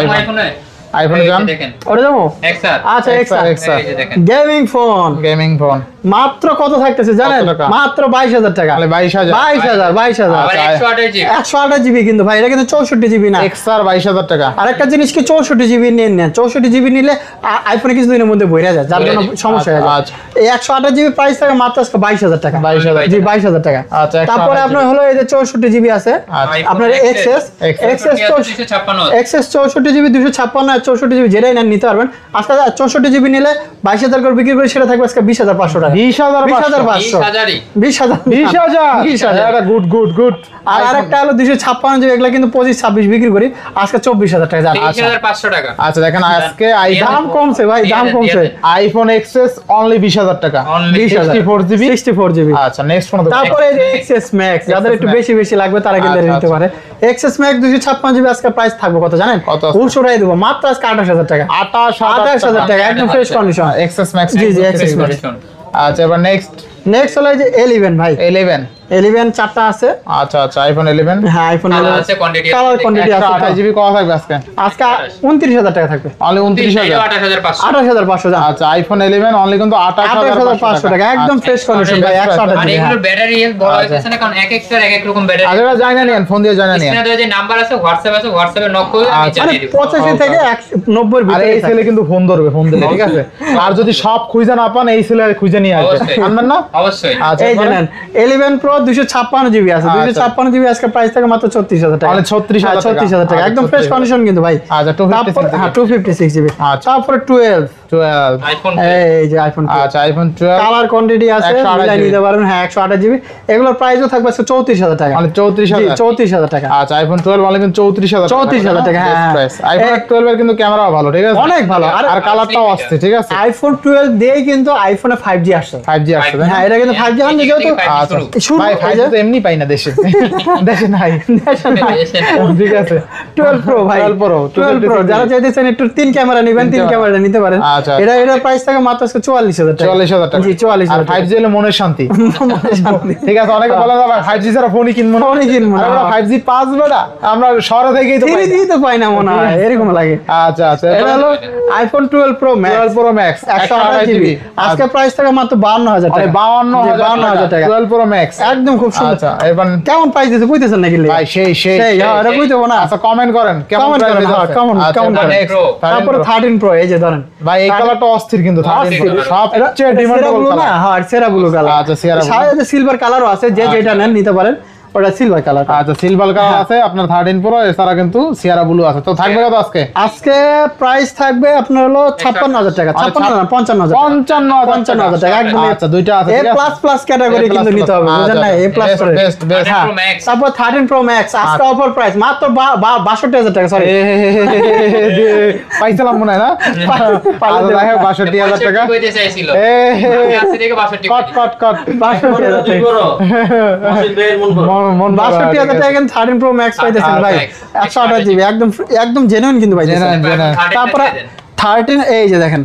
[SPEAKER 2] আইফোনে যান।
[SPEAKER 3] দেখেন
[SPEAKER 1] ওরে যাবো।
[SPEAKER 3] এক্সআর
[SPEAKER 1] আচ্ছা এক্সআর
[SPEAKER 3] এই যে দেখেন
[SPEAKER 1] গেমিং ফোন
[SPEAKER 2] গেমিং ফোন
[SPEAKER 1] মাত্র কত থাকতেছে জানেন?
[SPEAKER 2] কত টাকা?
[SPEAKER 1] মাত্র 22,000 টাকা।
[SPEAKER 2] তাহলে 22,000
[SPEAKER 1] 22,000
[SPEAKER 3] আবার 128 জিবি
[SPEAKER 1] 128GB কিন্তু ভাই, এটা কিন্তু 64GB না।
[SPEAKER 2] এক্সআর 22,000 টাকা।
[SPEAKER 1] আরেকটা জিনিস কি 64GB নেন 64GB নিলে আইফোনে কিছুদিনের মধ্যে বইরা যায়, যার জন্য সমস্যা হয়ে যায়।
[SPEAKER 2] আচ্ছা
[SPEAKER 1] এই 128GB প্রাইস থাকে মাত্র আজকে 22,000 টাকা।
[SPEAKER 2] 22,000
[SPEAKER 1] জি 22,000 টাকা।
[SPEAKER 2] আচ্ছা
[SPEAKER 1] তারপরে আপনার হলো এই যে 64GB আছে আপনার XS 64GB 256 আর 64GB যেটাই নেন নিতে পারবেন। আজকে 64GB নিলে 22,000 করে বিক্রি করে সেটা থাকবে আজকে 20,500 টাকা।
[SPEAKER 2] 20,000 এটা গুড গুড গুড।
[SPEAKER 1] আর আরেকটা হলো 256GB, এগুলা কিন্তু 25-26 বিক্রি করি আজকে 24,000 টাকা।
[SPEAKER 3] 3,500 টাকা।
[SPEAKER 2] আচ্ছা দেখেন আজকে
[SPEAKER 1] দাম কমছে ভাই, দাম কমছে।
[SPEAKER 2] আইফোন XS অনলি 20,000 টাকা। 64GB
[SPEAKER 1] 64GB।
[SPEAKER 2] আচ্ছা নেক্সট ফোন
[SPEAKER 1] তারপরে XS Max যাদের একটু বেশি বেশি লাগবে তারা কিন্তু নিতে পারে। XS Max 256GB আজকে প্রাইস থাকবে কত জানেন? উল্টোটাই দেব মাত্র আজকে 28,000 টাকা। 28,000 টাকা একদম ফ্রেশ কন্ডিশন।
[SPEAKER 2] XS Max
[SPEAKER 1] জি জি XS Max।
[SPEAKER 2] আচ্ছা এবার নেক্সট
[SPEAKER 1] হলো যে 11 ভাই। 11 চারটা আছে।
[SPEAKER 2] আচ্ছা আচ্ছা আইফোন 11।
[SPEAKER 1] হ্যাঁ আইফোন 11
[SPEAKER 3] আছে কোয়ান্টিটি
[SPEAKER 1] কালার কোয়ান্টিটি আছে।
[SPEAKER 2] 28GB কত থাকবে আজকে?
[SPEAKER 1] আজকে 29,000 টাকা থাকবে।
[SPEAKER 2] অনলি 29,000
[SPEAKER 3] 28,500
[SPEAKER 1] 28,500 জান।
[SPEAKER 2] আচ্ছা আইফোন 11 অনলি কিন্তু
[SPEAKER 1] 28,500 টাকা একদম ফ্রেশ কন্ডিশন ভাই। 128
[SPEAKER 3] আর এগুলোর ব্যাটারি হেলথ বড় হইছে না, কারণ এক একটার এক এক রকম ব্যাটারি।
[SPEAKER 2] আজকে জানি না নিন, ফোন দিয়ে জানি না নিন।
[SPEAKER 3] স্ক্রিনে যে নাম্বার আছে হোয়াটসঅ্যাপ আছে, হোয়াটসঅ্যাপে নক করলে আমি জানিয়ে দিব।
[SPEAKER 1] 85 থেকে 90 এর
[SPEAKER 2] আর
[SPEAKER 1] ভিতরে
[SPEAKER 2] এই ছেলে কিন্তু ফোন ধরবে, ফোন দিলে ঠিক আছে। আর যদি সব খুঁজে না পান এই ছেলে খুঁজে নিয়ে আসবে, আনবেন না?
[SPEAKER 3] অবশ্যই।
[SPEAKER 2] আচ্ছা
[SPEAKER 1] এই জানেন 11 Pro 256 জিবি আছে, 256 জিবি আজকে প্রাইস থাকে মাত্র 34000 টাকা,
[SPEAKER 2] মানে
[SPEAKER 1] 36000 টাকা, একদম ফ্রেশ কন্ডিশন কিন্তু ভাই।
[SPEAKER 2] আচ্ছা
[SPEAKER 1] 256 জিবি। তারপরে 12
[SPEAKER 3] আইফোন
[SPEAKER 1] এই যে আইফোন,
[SPEAKER 2] আচ্ছা আইফোন 12
[SPEAKER 1] কালার কোয়ান্টিটি আছে, মিলাই নিতে পারবেন। হ্যাঁ 128 জিবি, এগুলোর প্রাইসও থাকবে আজকে 34000 টাকা,
[SPEAKER 2] মানে 34000,
[SPEAKER 1] 34000 টাকা।
[SPEAKER 2] আচ্ছা আইফোন 12 মানে কিন্তু 34000,
[SPEAKER 1] 34000 টাকা। হ্যাঁ
[SPEAKER 2] আইফোন 12 এর কিন্তু ক্যামেরাও ভালো, ঠিক আছে,
[SPEAKER 1] অনেক ভালো,
[SPEAKER 2] আর কালারটাও আসছে, ঠিক আছে।
[SPEAKER 1] আইফোন 12 দিয়েই কিন্তু আইফোনে 5G আসছে,
[SPEAKER 2] 5G আসছে।
[SPEAKER 1] হ্যাঁ এটা কিন্তু 5G আনলে যেহেতু
[SPEAKER 2] আচ্ছা
[SPEAKER 1] শুরু
[SPEAKER 2] ভাই 5G তো এমনি পাই না দেশে, দেশে নাই, ঠিক আছে।
[SPEAKER 1] 12 প্রো ভাই,
[SPEAKER 2] 12
[SPEAKER 1] প্রো যারা চাইতেছেন একটু 3 ক্যামেরা নেবেন, 3 ক্যামেরা নিতে পারেন।
[SPEAKER 2] আচ্ছা
[SPEAKER 1] এটা প্রাইস থাকে মাত্র 44000 টাকা,
[SPEAKER 2] 44000 টাকা।
[SPEAKER 1] জি 44000 টাকা।
[SPEAKER 2] 5G হলে মনের শান্তি, ঠিক আছে। অনেকে বলে না ভাই 5G ছাড়া ফোনই কিনবো না,
[SPEAKER 1] ফোনই কিনবো না।
[SPEAKER 2] আরে আমরা 5G পাস বেটা, আমরা শহরে থেকেই তো পাই
[SPEAKER 1] 3D তো পাই না মনে হয়, এরকম লাগে।
[SPEAKER 2] আচ্ছা আচ্ছা,
[SPEAKER 1] এটা হলো iPhone 12 pro max,
[SPEAKER 2] 12 pro max
[SPEAKER 1] 128 GB, আজকে প্রাইস থাকে মাত্র 52000 টাকা,
[SPEAKER 2] 52000
[SPEAKER 1] টাকা।
[SPEAKER 2] 12 প্রো ম্যাক্স
[SPEAKER 1] একদম খুব সুন্দর।
[SPEAKER 2] আচ্ছা এবার
[SPEAKER 1] কেমন প্রাইস দিতে কইতেছেন নাকি
[SPEAKER 2] ভাই সেই সেই
[SPEAKER 1] হ্যাঁ এটা কইতে হবে না।
[SPEAKER 2] আচ্ছা কমেন্ট করেন কেমন
[SPEAKER 1] কমেন্ট
[SPEAKER 2] প্রাইস
[SPEAKER 1] করেন,
[SPEAKER 2] দিতে
[SPEAKER 1] হ্যাঁ
[SPEAKER 2] আছে?
[SPEAKER 1] কেমন
[SPEAKER 2] আচ্ছা,
[SPEAKER 1] কেমন করেন।
[SPEAKER 3] Pro।
[SPEAKER 1] তারপরে 13 প্রো এই যে ধরেন
[SPEAKER 2] ভাই এই কালারটা অস্থির কিন্তু 13
[SPEAKER 1] অস্থির।
[SPEAKER 2] প্রো সবচেয়ে ডিমান্ডেবল
[SPEAKER 1] ব্লু না,
[SPEAKER 2] কালার।
[SPEAKER 1] হ্যাঁ সেরা ব্লু কালার।
[SPEAKER 2] আচ্ছা, সেরা blue।
[SPEAKER 1] সাথে সিলভার কালারও আছে, যে যেটা নেন নিতে পারেন, ওটা সিলভার কালার।
[SPEAKER 2] আচ্ছা সিলভার কালার আছে আপনার 13 প্রো, এছাড়া কিন্তু সিয়ারা ব্লু আছে। তো থাকবে কত আজকে?
[SPEAKER 1] আজকে প্রাইস থাকবে আপনার হলো 56000 টাকা, 56 না 55000 55000 টাকা একদম।
[SPEAKER 2] আচ্ছা দুইটা আছে,
[SPEAKER 1] এ
[SPEAKER 2] ঠিক আছে।
[SPEAKER 1] প্লাস প্লাস ক্যাটাগরি
[SPEAKER 2] A++
[SPEAKER 1] কিন্তু নিতে হবে, বুঝেন না, এ প্লাস করে।
[SPEAKER 2] বেস্ট বেস্ট
[SPEAKER 1] হ্যাঁ,
[SPEAKER 3] Pro Max।
[SPEAKER 1] তারপর 13 প্রো ম্যাক্স আজকে অফার প্রাইস মাত্র 62000 টাকা, সরি
[SPEAKER 2] পাইছিলাম মনে হয় না, আচ্ছা যাই হোক 62000 টাকা।
[SPEAKER 3] কইতে চাইছিল
[SPEAKER 2] এ
[SPEAKER 3] আজকে থেকে 62
[SPEAKER 2] কট কট কট
[SPEAKER 1] 62000 টাকা।
[SPEAKER 2] মন
[SPEAKER 1] 62000 টাকা কিন্তু 13 প্রো ম্যাক্স পাইতেছেন ভাই, 128 জিবি, একদম একদম জেনুইন কিন্তু ভাই। তারপরে 13 এই যে দেখেন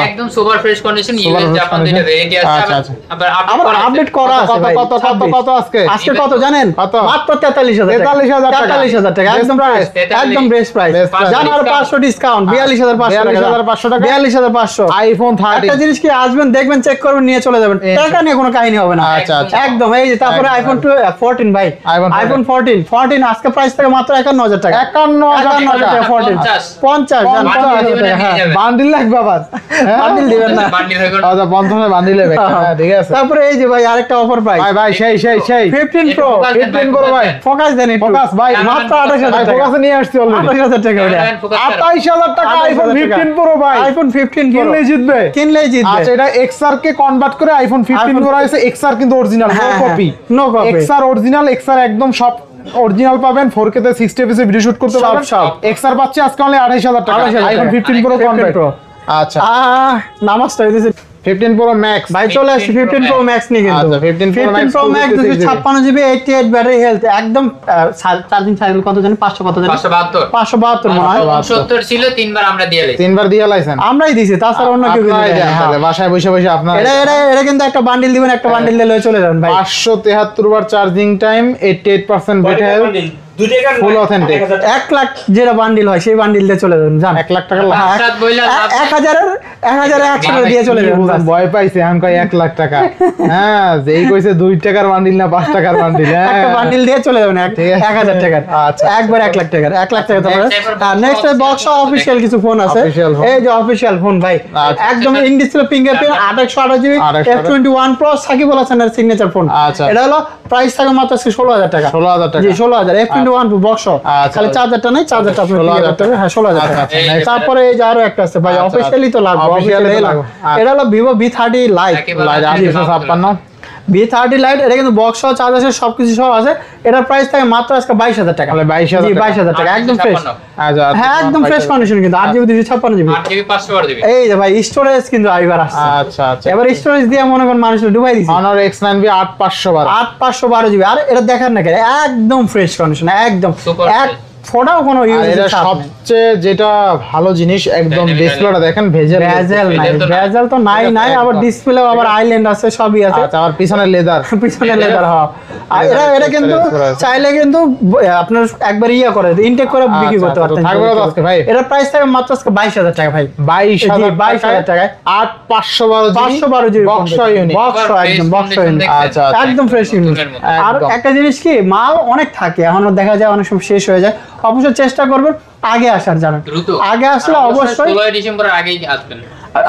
[SPEAKER 3] একদম super fresh condition, US Japan দুইটা ভেরিয়েন্ট আছে।
[SPEAKER 2] আচ্ছা, আচ্ছা।
[SPEAKER 3] আবার
[SPEAKER 1] আবার আপডেট করা আছে ভাই।
[SPEAKER 2] কত কত কত আজকে?
[SPEAKER 1] আজকে কত জানেন?
[SPEAKER 2] কত?
[SPEAKER 1] মাত্র 43000 টাকা,
[SPEAKER 2] 43000 টাকা।
[SPEAKER 1] 43000 টাকা একদম প্রাইস,
[SPEAKER 3] 43
[SPEAKER 1] একদম বেস্ট প্রাইস।
[SPEAKER 2] Best price।
[SPEAKER 1] জান আর 500 ডিসকাউন্ট 42500 টাকা,
[SPEAKER 2] 42500 টাকা।
[SPEAKER 1] 42500।
[SPEAKER 2] আইফোন 13
[SPEAKER 1] একটা জিনিস কি আসবেন দেখবেন, চেক করবেন, নিয়ে চলে যাবেন, টাকা নিয়ে কোনো কাহিনী হবে না।
[SPEAKER 2] আচ্ছা, আচ্ছা।
[SPEAKER 1] একদম এই যে তারপরে আইফোন 14 ভাই, আইফোন 14 আজকে প্রাইস থাকে মাত্র 51000 টাকা,
[SPEAKER 2] 51000 টাকা।
[SPEAKER 1] 14 50 জান 50000 টাকা। হ্যাঁ
[SPEAKER 2] বান্ডিল লাগবে আবার,
[SPEAKER 1] বান্ডিল দিবেন না।
[SPEAKER 3] বান্ডিল হয়ে গেল।
[SPEAKER 2] আচ্ছা 50 বান্ডিল লাগবে, হ্যাঁ ঠিক আছে।
[SPEAKER 1] তারপরে এই যে ভাই আরেকটা অফার প্রাইস,
[SPEAKER 2] ভাই ভাই সেই সেই সেই
[SPEAKER 1] 15 প্রো
[SPEAKER 2] 15 প্রো ভাই,
[SPEAKER 1] ফোকাস দেন একটু।
[SPEAKER 2] ফোকাস ভাই
[SPEAKER 1] মাত্র
[SPEAKER 2] ভাই
[SPEAKER 1] 28000 টাকা,
[SPEAKER 2] ফোকাসে নিয়ে আসছি অলরেডি
[SPEAKER 1] 28000 টাকা ওটা।
[SPEAKER 2] 28000 টাকা আইফোন 15 প্রো ভাই,
[SPEAKER 1] আইফোন 15 প্রো
[SPEAKER 2] কিনলেই জিতবে,
[SPEAKER 1] কিনলেই জিতবে।
[SPEAKER 2] আচ্ছা এটা এক্সআর কে কনভার্ট করে আইফোন 15 প্রো আছে। এক্সআর কিন্তু অরিজিনাল, নো
[SPEAKER 1] হ্যাঁ,
[SPEAKER 2] copy,
[SPEAKER 1] no copy।
[SPEAKER 2] XR original, XR একদম সব অরিজিনাল পাবেন। 4K তে 60 fps এ ভিডিও শুট করতে
[SPEAKER 1] সব,
[SPEAKER 2] পারবেন।
[SPEAKER 1] সব।
[SPEAKER 2] এক্সআর পাচ্ছে আজকে অনলি 28000 টাকা,
[SPEAKER 1] 28000
[SPEAKER 2] আইফোন 15 প্রো
[SPEAKER 1] 15
[SPEAKER 2] কনভার্ট।
[SPEAKER 1] প্রো।
[SPEAKER 2] আচ্ছা
[SPEAKER 1] নামাজটা হইতেছে
[SPEAKER 2] 15 প্রো ম্যাক্স
[SPEAKER 1] ভাই, চলে আসছে 15 প্রো ম্যাক্স নিয়ে কিন্তু।
[SPEAKER 2] আচ্ছা, 15 Pro Max
[SPEAKER 1] 15 pro max 256 GB 88 battery health, একদম চার্জিং সাইকেল কত জানি 500 কত জানি
[SPEAKER 3] 572
[SPEAKER 1] 572 মনে হয়।
[SPEAKER 3] 70 ছিল, তিনবার আমরা দিয়ে লাইছি।
[SPEAKER 2] 3 বার দিয়ে লাইছেন,
[SPEAKER 1] আমরাই দিছি, তাছাড়া অন্য কেউ দিবে
[SPEAKER 2] আপনারাই দেন
[SPEAKER 1] না।
[SPEAKER 2] তাহলে বাসায় বসে বসে আপনারা।
[SPEAKER 1] এটা কিন্তু একটা বান্ডিল দিবেন, একটা বান্ডিল দিয়ে লয়ে চলে যাবেন ভাই।
[SPEAKER 2] 573 বার charging time, 88% battery health, full authentic.
[SPEAKER 1] 1 lakh যেটা বান্ডিল হয় সেই বান্ডিল দিয়ে চলে যাবেন, জান
[SPEAKER 2] 1 লাখ টাকা লাভ।
[SPEAKER 3] সাত বইলা লাভ।
[SPEAKER 1] 1000 দিয়ে চলে যাবেন।
[SPEAKER 2] বুঝলাম, ভয় পাইছে আমি কই 1 লাখ টাকা, হ্যাঁ যেই কইছে 2 টাকার বান্ডিল না 5 টাকার বান্ডিল,
[SPEAKER 1] একটা
[SPEAKER 2] হ্যাঁ
[SPEAKER 1] বান্ডিল দিয়ে চলে যাবেন
[SPEAKER 2] ঠিক আছে।
[SPEAKER 1] 1000 টাকার,
[SPEAKER 2] আচ্ছা।
[SPEAKER 1] একবার 1 লাখ টাকার, 1 লাখ টাকা তারপরে। আর নেক্সট বক্স অফিশিয়াল কিছু ফোন আছে,
[SPEAKER 2] Official phone।
[SPEAKER 1] এই যে অফিশিয়াল ফোন ভাই,
[SPEAKER 2] আচ্ছা।
[SPEAKER 1] একদম in display fingerprint 828 GB
[SPEAKER 2] 828
[SPEAKER 1] F21 Pro Sakibul হাসানের সিগনেচার ফোন।
[SPEAKER 2] আচ্ছা।
[SPEAKER 1] এটা হলো প্রাইস থাকে মাত্র 16000 টাকা,
[SPEAKER 2] 16000 টাকা।
[SPEAKER 1] জি 16000 F21 Pro বক্স।
[SPEAKER 2] আচ্ছা।
[SPEAKER 1] খালি চার্জারটা নাই, চার্জারটা আপনি
[SPEAKER 2] 16,000
[SPEAKER 1] করতে হবে। হ্যাঁ 16000 টাকা।
[SPEAKER 2] আচ্ছা,
[SPEAKER 3] next।
[SPEAKER 1] তারপরে এই যে আরো একটা আছে ভাই,
[SPEAKER 2] আচ্ছা,
[SPEAKER 1] অফিশিয়ালি তো লাগবে,
[SPEAKER 2] Officially
[SPEAKER 1] অফিশিয়ালি
[SPEAKER 2] তো
[SPEAKER 1] লাগবে।
[SPEAKER 2] লাগবে।
[SPEAKER 1] এটা হলো Vivo V30 Lite,
[SPEAKER 3] একেবারে
[SPEAKER 2] লাইট
[SPEAKER 3] আজকে
[SPEAKER 2] 856।
[SPEAKER 1] V30 Lite, এটা কিন্তু বক্স সহ চার্জ আছে, সবকিছু সহ আছে। এটার প্রাইস থাকে মাত্র আজকে 22000 টাকা,
[SPEAKER 2] তাহলে 22000
[SPEAKER 1] জি
[SPEAKER 2] টাকা।
[SPEAKER 1] 22000 টাকা, একদম ফ্রেশ।
[SPEAKER 3] 856
[SPEAKER 2] আচ্ছা
[SPEAKER 1] হ্যাঁ একদম ফ্রেশ কন্ডিশন কিন্তু, 8GB 256 জিবি।
[SPEAKER 3] 8 GB 512 GB.
[SPEAKER 1] এই যে ভাই স্টোরেজ কিন্তু আইবার আসছে,
[SPEAKER 2] আচ্ছা আচ্ছা।
[SPEAKER 1] এবার স্টোরেজ দিয়ে মনে করেন মানুষ ডুবাই দিছে।
[SPEAKER 2] Honor X9B 8512।
[SPEAKER 1] 8512 জিবি, আর এটা দেখার না কেন, একদম ফ্রেশ কন্ডিশন, একদম
[SPEAKER 3] Super
[SPEAKER 1] এক
[SPEAKER 3] fresh।
[SPEAKER 1] ফোটাও কোনো
[SPEAKER 2] আর
[SPEAKER 1] ইউজ
[SPEAKER 2] এটা
[SPEAKER 1] ছাপ নেই।
[SPEAKER 2] সবচেয়ে যেটা ভালো জিনিস, একদম
[SPEAKER 3] Dynamic
[SPEAKER 2] ডিসপ্লেটা দেখেন ভেজেল।
[SPEAKER 1] ভেজেল নাই,
[SPEAKER 3] ভেজেল তো নাই।
[SPEAKER 1] ভেজেল তো নাই,
[SPEAKER 2] ঠিক আছে,
[SPEAKER 1] নাই আবার
[SPEAKER 2] একদম।
[SPEAKER 1] ডিসপ্লেও আবার আইল্যান্ড আছে, সবই আছে।
[SPEAKER 2] আচ্ছা আর পিছনে লেদার,
[SPEAKER 1] পিছনে লেদার হওয়া। আর এটা কিন্তু চাইলে কিন্তু আপনার একবার ইয়া করে ইনটেক করে বিক্রি করতে
[SPEAKER 2] আচ্ছা,
[SPEAKER 1] পারতেন।
[SPEAKER 2] থাকবে কত আজকে ভাই?
[SPEAKER 1] এটা প্রাইস থাকে মাত্র আজকে 22000 টাকা ভাই,
[SPEAKER 2] 22000
[SPEAKER 1] টাকায়
[SPEAKER 2] 8512
[SPEAKER 1] জিবি
[SPEAKER 2] বক্স ইউনিট।
[SPEAKER 1] বক্স একদম বক্স ইউনিট,
[SPEAKER 2] আচ্ছা, আচ্ছা।
[SPEAKER 1] একদম ফ্রেশ ইউনিট।
[SPEAKER 3] নতুনের মতো।
[SPEAKER 1] আর
[SPEAKER 2] একদম।
[SPEAKER 1] একটা জিনিস কি, মাল অনেক থাকে, এখনো দেখা যায় অনেক সময় শেষ হয়ে যায়, অবশ্যই চেষ্টা করবেন আগে আসার, জানেন
[SPEAKER 3] দ্রুত
[SPEAKER 1] আগে আসলে অবশ্যই।
[SPEAKER 3] 16 ডিসেম্বর আগেই আসবেন।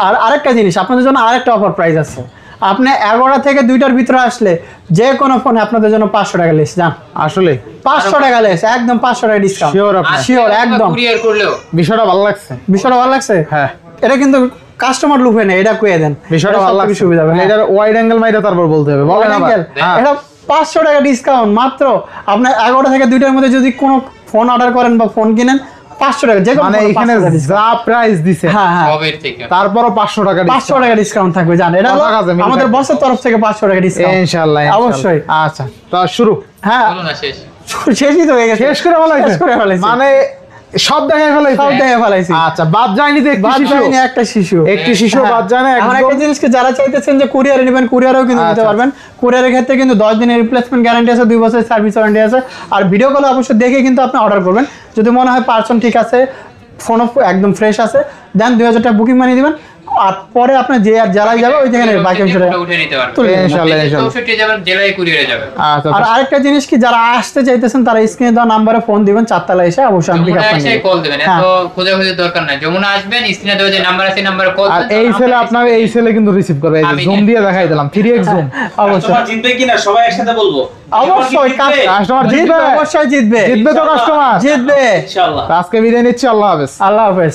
[SPEAKER 1] আর আরেকটা জিনিস আপনাদের জন্য আরেকটা অফার প্রাইস আছে, আপনি 11টা থেকে 2টার ভিতরে আসলে যে কোনো ফোনে আপনাদের জন্য 500 টাকা লেস যান,
[SPEAKER 2] আসলে
[SPEAKER 1] 500 টাকা লেস, একদম 500 টাকা ডিসকাউন্ট।
[SPEAKER 2] শিওর আপনি?
[SPEAKER 1] শিওর একদম।
[SPEAKER 3] কুরিয়ার করলেও
[SPEAKER 2] বিষয়টা ভালো লাগছে।
[SPEAKER 1] বিষয়টা ভালো লাগছে?
[SPEAKER 2] হ্যাঁ,
[SPEAKER 1] এটা কিন্তু কাস্টমার লুপে নেই, এটা কইয়ে দেন,
[SPEAKER 2] বিষয়টা
[SPEAKER 1] এটা
[SPEAKER 2] ভালো
[SPEAKER 1] সবথেকে
[SPEAKER 2] লাগছে।
[SPEAKER 1] সুবিধা হবে।
[SPEAKER 2] এটার ওয়াইড অ্যাঙ্গেল মাইরা তারপর বলতে হবে, বলেন আবার। হ্যাঁ।
[SPEAKER 1] এটা 500 টাকা ডিসকাউন্ট মাত্র। আপনি 11টা থেকে 2টার মধ্যে যদি কোনো ফোন অর্ডার করেন বা ফোন কিনেন 500 টাকা, যে কোনো
[SPEAKER 2] মানে
[SPEAKER 1] ফোনে
[SPEAKER 2] এখানে
[SPEAKER 1] 500 টাকা discount।
[SPEAKER 2] যা প্রাইস দিছে
[SPEAKER 1] হ্যাঁ হ্যাঁ,
[SPEAKER 3] কবের থেকে
[SPEAKER 2] তারপরও 500 টাকা
[SPEAKER 1] 500 টাকা ডিসকাউন্ট থাকবে, জান। এটা হলো
[SPEAKER 2] কথা কাজে মিল
[SPEAKER 1] আমাদের
[SPEAKER 2] থাকবে।
[SPEAKER 1] বসের তরফ থেকে 500 টাকা ডিসকাউন্ট।
[SPEAKER 2] ইনশাআল্লাহ
[SPEAKER 1] অবশ্যই।
[SPEAKER 2] আচ্ছা, তো শুরু
[SPEAKER 1] হ্যাঁ,
[SPEAKER 3] বলো না শেষ।
[SPEAKER 1] শেষই তো হয়ে গেছে।
[SPEAKER 2] শেষ করে ফেলাইছে?
[SPEAKER 1] শেষ করে ফেলাইছি।
[SPEAKER 2] মানে সব দেখাই ফেলাইছে?
[SPEAKER 1] সব দেখে ফেলাইছি।
[SPEAKER 2] আচ্ছা, বাদ যায়নি তো একটি
[SPEAKER 1] বাদ
[SPEAKER 2] শিশু?
[SPEAKER 1] যায়নি একটা শিশু।
[SPEAKER 2] একটি শিশু
[SPEAKER 1] হ্যাঁ।
[SPEAKER 2] বাদ যায় না
[SPEAKER 1] এখন
[SPEAKER 2] একদম?
[SPEAKER 1] একটা জিনিসকে যারা চাইতেছেন যে কুরিয়ারে নেবেন, কুরিয়ারেও কিন্তু নিতে
[SPEAKER 2] আচ্ছা,
[SPEAKER 1] পারবেন। কুরিয়ারের ক্ষেত্রে কিন্তু 10 দিনের রিপ্লেসমেন্ট গ্যারান্টি আছে, 2 বছরের সার্ভিস ওয়ারেন্টি আছে। আর ভিডিও কলে অবশ্যই দেখে কিন্তু আপনি অর্ডার করবেন। যদি মনে হয় পার্সন ঠিক আছে, ফোনও একদম ফ্রেশ আছে, দেন 2000 টাকা বুকিং মানিয়ে দিবেন। আর পরে আপনি যে আর জেলায় যাবে ওই যেখানে বাকি অংশটা
[SPEAKER 3] উঠে নিতে পারবেন।
[SPEAKER 1] তুলে নেবেন।
[SPEAKER 2] ইনশাআল্লাহ, ইনশাআল্লাহ।
[SPEAKER 3] 64 যাবেন, জেলায় কুরিয়ারে যাবেন।
[SPEAKER 2] আচ্ছা,
[SPEAKER 1] আর আরেকটা জিনিস কি, যারা আসতে চাইতেছেন তারা স্ক্রিনে দেওয়া নাম্বারে ফোন দিবেন, 4 তলায় এসে অবশ্যই আমি পিক
[SPEAKER 3] যমুনা
[SPEAKER 1] আপ
[SPEAKER 3] এসে
[SPEAKER 1] করে
[SPEAKER 3] কল দেবেন, এত খোঁজাখুঁজির দরকার নাই। যমুনা আসবেন, স্ক্রিনে দেওয়া যে নাম্বার আছে নাম্বারে কল
[SPEAKER 2] আর
[SPEAKER 3] দেবেন।
[SPEAKER 2] এই ছেলে আপনার এই ছেলে কিন্তু রিসিভ করবে, এই যে
[SPEAKER 3] আমি
[SPEAKER 2] জুম দিয়ে দেখাই দিলাম 3x জুম।
[SPEAKER 1] অবশ্যই
[SPEAKER 4] কাস্টমার জিতবে কিনা সবাই একসাথে বলবো।
[SPEAKER 1] অবশ্যই
[SPEAKER 2] কাস্টমার
[SPEAKER 1] জিতবে,
[SPEAKER 2] জিতবে,
[SPEAKER 1] অবশ্যই জিতবে,
[SPEAKER 2] জিতবে তো কাস্টমার।
[SPEAKER 1] জিতবে।
[SPEAKER 4] ইনশাআল্লাহ।
[SPEAKER 2] আজকে বিদায় নিচ্ছি, আল্লাহ হাফেজ।
[SPEAKER 1] আল্লাহ হাফেজ।